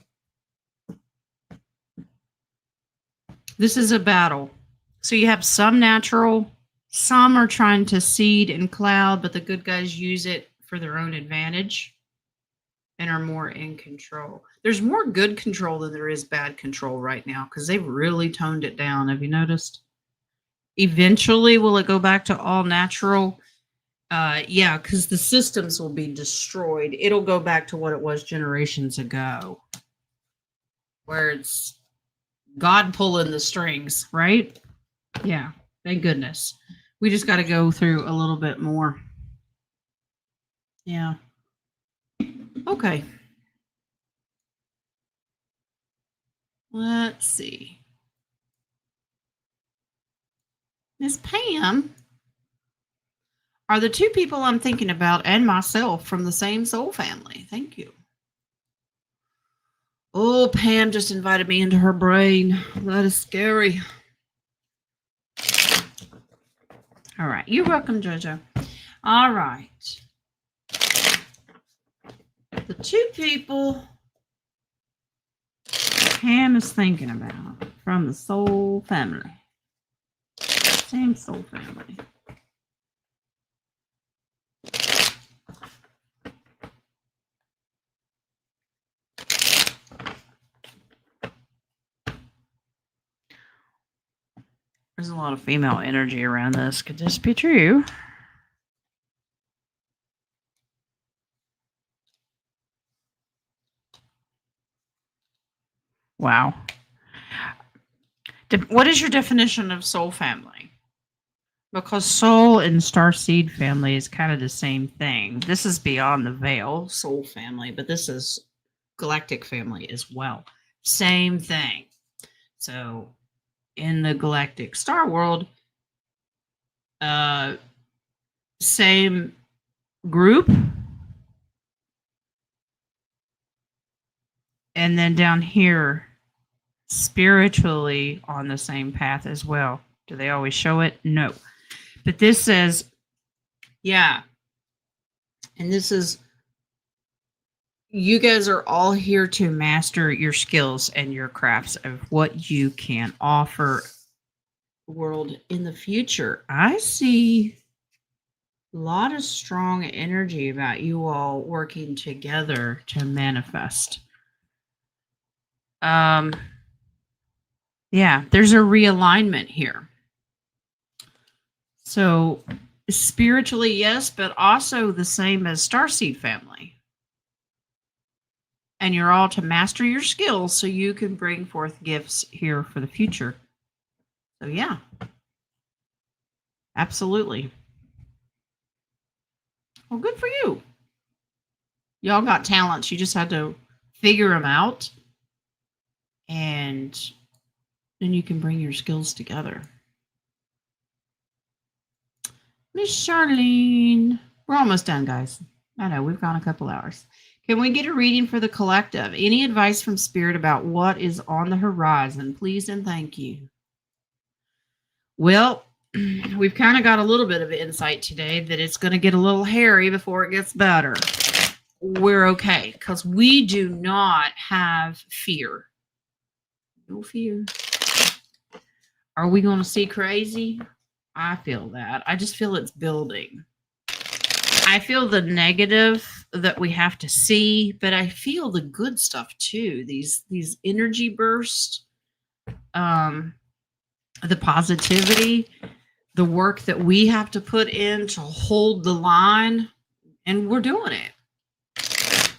This is a battle. So you have some natural, some are trying to seed and cloud, but the good guys use it for their own advantage and are more in control. There's more good control than there is bad control right now because they've really toned it down. Have you noticed? Eventually, will it go back to all natural? Yeah, because the systems will be destroyed. It'll go back to what it was generations ago, where it's God pulling the strings, right? Yeah, thank goodness. We just got to go through a little bit more. Yeah. Okay. Let's see. Miss Pam, are the two people I'm thinking about and myself from the same soul family? Thank you. Oh, Pam just invited me into her brain. That is scary. All right. You're welcome, JoJo. All right. The two people Pam is thinking about from the soul family. Same soul family. There's a lot of female energy around this. Could this be true? Wow. What is your definition of soul family? Because soul and starseed family is kind of the same thing. This is beyond the veil, soul family, but this is galactic family as well. Same thing. So in the galactic star world, same group. And then down here, spiritually on the same path as well. Do they always show it? No. But this says, yeah. And this is, you guys are all here to master your skills and your crafts of what you can offer the world in the future. I see a lot of strong energy about you all working together to manifest. Yeah, there's a realignment here. So spiritually, yes, but also the same as Starseed family. And you're all to master your skills so you can bring forth gifts here for the future. So yeah, absolutely. Well, good for you. Y'all got talents. You just had to figure them out, and then you can bring your skills together. Miss Charlene. We're almost done, guys. I know we've gone a couple hours. Can we get a reading for the collective? Any advice from Spirit about what is on the horizon? Please and thank you. Well, we've kind of got a little bit of insight today that it's going to get a little hairy before it gets better. We're okay because we do not have fear. No fear. Are we going to see crazy? I feel that. I just feel it's building. I feel the negative that we have to see, but I feel the good stuff too. These energy bursts, the positivity, the work that we have to put in to hold the line, and we're doing it.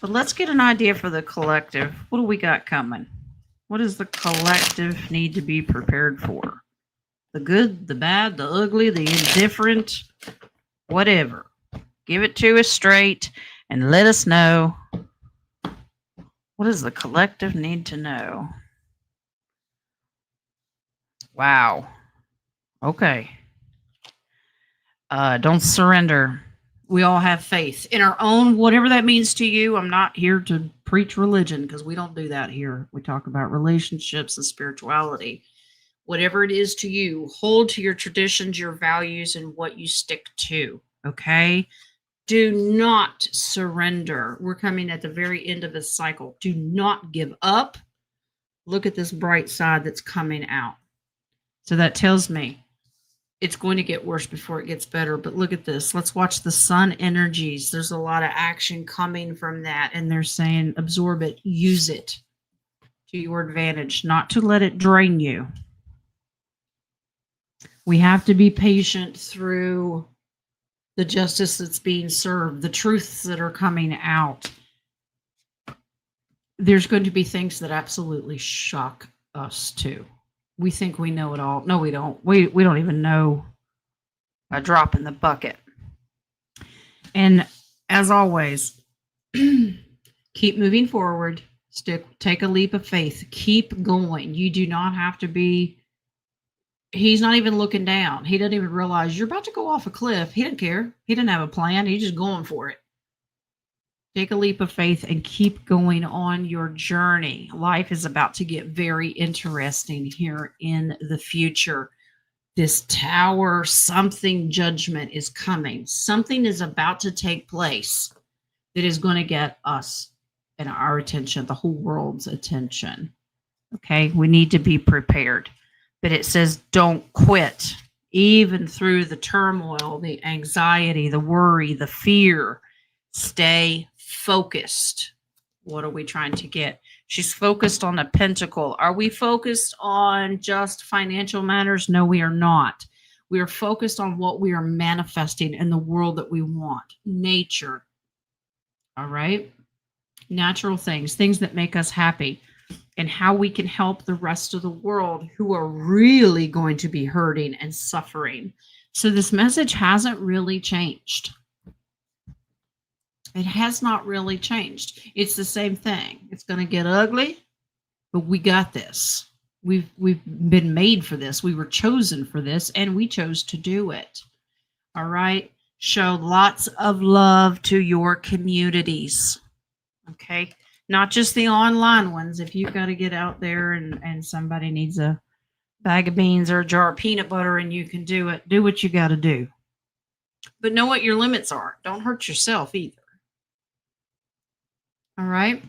But let's get an idea for the collective. What do we got coming? What does the collective need to be prepared for? The good, the bad, the ugly, the indifferent, whatever. Give it to us straight and let us know. What does the collective need to know? Wow. Okay. Don't surrender. We all have faith in our own, whatever that means to you. I'm not here to preach religion because we don't do that here. We talk about relationships and spirituality. Whatever it is to you, hold to your traditions, your values, and what you stick to. Okay? Do not surrender. We're coming at the very end of this cycle. Do not give up. Look at this bright side that's coming out. So that tells me it's going to get worse before it gets better. But look at this. Let's watch the sun energies. There's a lot of action coming from that. And they're saying absorb it, use it to your advantage, not to let it drain you. We have to be patient through the justice that's being served, the truths that are coming out. There's going to be things that absolutely shock us too. We think we know it all. No, we don't. We don't even know a drop in the bucket. And as always, keep moving forward. Take a leap of faith. Keep going. You do not have to be. He's not even looking down. He doesn't even realize you're about to go off a cliff. He didn't care. He didn't have a plan. He's just going for it. Take a leap of faith and keep going on your journey. Life is about to get very interesting here in the future. This tower, something judgment is coming. Something is about to take place that is going to get us and our attention, the whole world's attention. Okay, we need to be prepared. But it says don't quit, even through the turmoil, the anxiety, the worry, the fear. Stay focused. What are we trying to get? She's focused on a pentacle. Are we focused on just financial matters? No, we are not. We are focused on what we are manifesting in the world that we want. Nature. All right? Natural things, things that make us happy, and how we can help the rest of the world who are really going to be hurting and suffering. So this message hasn't really changed. It has not really changed. It's the same thing. It's going to get ugly, but we got this. We've been made for this. We were chosen for this, and we chose to do it. All right? Show lots of love to your communities. Okay? Not just the online ones. If you've got to get out there and somebody needs a bag of beans or a jar of peanut butter and you can do it, do what you got to do. But know what your limits are. Don't hurt yourself either. All right?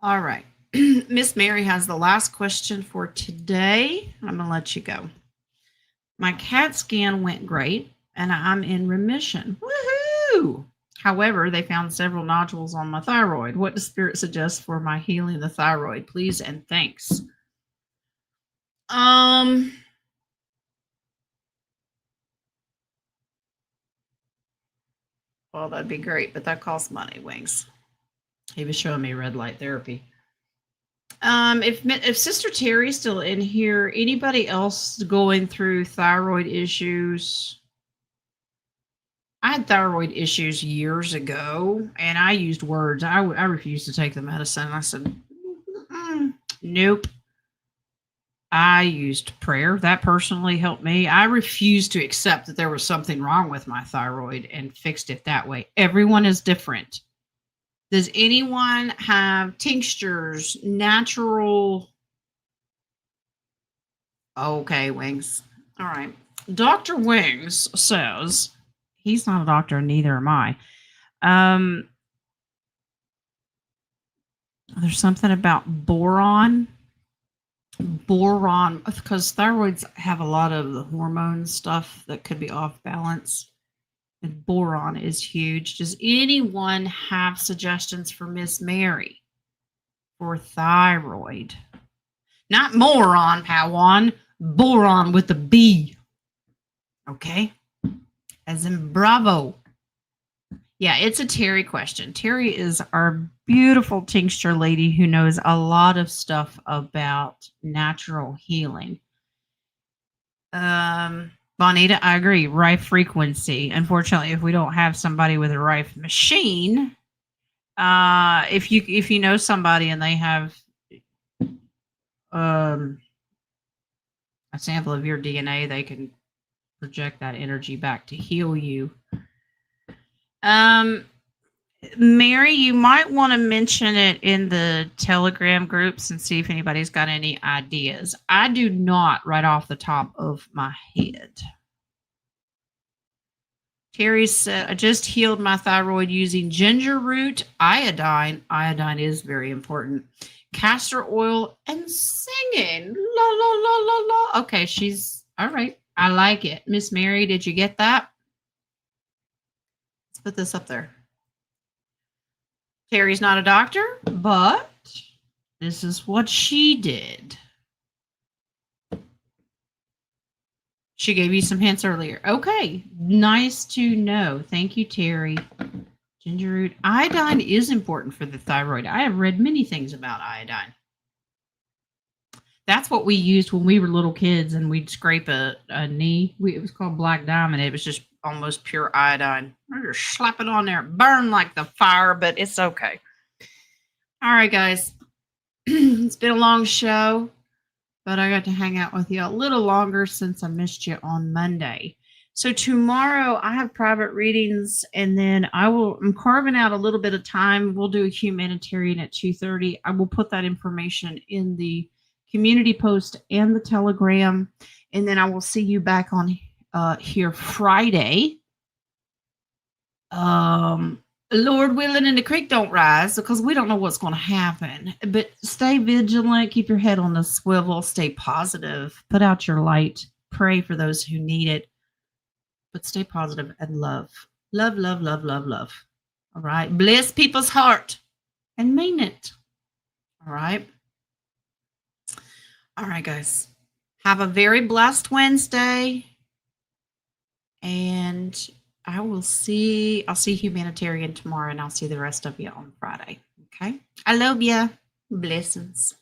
All right. Miss Mary has the last question for today. I'm going to let you go. My CAT scan went great and I'm in remission. Woohoo! However, they found several nodules on my thyroid. What does Spirit suggest for my healing the thyroid? Please and thanks. Well, that'd be great, but that costs money, Wings. He was showing me red light therapy. If Sister Terry's still in here, anybody else going through thyroid issues? I had thyroid issues years ago, and I used words. I refused to take the medicine. I said, nope. I used prayer. That personally helped me. I refused to accept that there was something wrong with my thyroid and fixed it that way. Everyone is different. Does anyone have tinctures, natural? Okay, Wings. All right. Dr. Wings says he's not a doctor, neither am I. There's something about boron, because thyroids have a lot of the hormone stuff that could be off balance. And boron is huge. Does anyone have suggestions for Miss Mary for thyroid? Not moron, Pawan. Boron with a B. Okay? As in bravo. Yeah, it's a Terry question. Terry is our beautiful tincture lady who knows a lot of stuff about natural healing. Bonita, I agree. Rife frequency. Unfortunately, if we don't have somebody with a Rife machine, if you know somebody and they have a sample of your DNA, they can project that energy back to heal you. Mary, you might want to mention it in the Telegram groups and see if anybody's got any ideas. I do not right off the top of my head. Terry said, I just healed my thyroid using ginger root, iodine. Iodine is very important. Castor oil and singing. La, la, la, la, la. Okay, she's all right. I like it. Miss Mary, did you get that? Let's put this up there. Terry's not a doctor, but this is what she did. She gave you some hints earlier. Okay, nice to know. Thank you, Terry. Ginger root. Iodine is important for the thyroid. I have read many things about iodine. That's what we used when we were little kids and we'd scrape a knee. It was called Black Diamond. It was just almost pure iodine. Or just slap it on there. Burn like the fire, but it's okay. All right, guys. It's been a long show, but I got to hang out with you a little longer since I missed you on Monday. So tomorrow I have private readings, and then I'm carving out a little bit of time. We'll do a humanitarian at 2:30. I will put that information in the community post and the Telegram, and then I will see you back on here Friday. Lord willing, and the creek don't rise, because we don't know what's going to happen. But stay vigilant, keep your head on the swivel, stay positive, put out your light, pray for those who need it, but stay positive and love. Love, love, love, love, love. All right. Bless people's heart and mean it. All right. All right, guys. Have a very blessed Wednesday. And I'll see humanitarian tomorrow, and I'll see the rest of you on Friday. Okay. I love you. Blessings.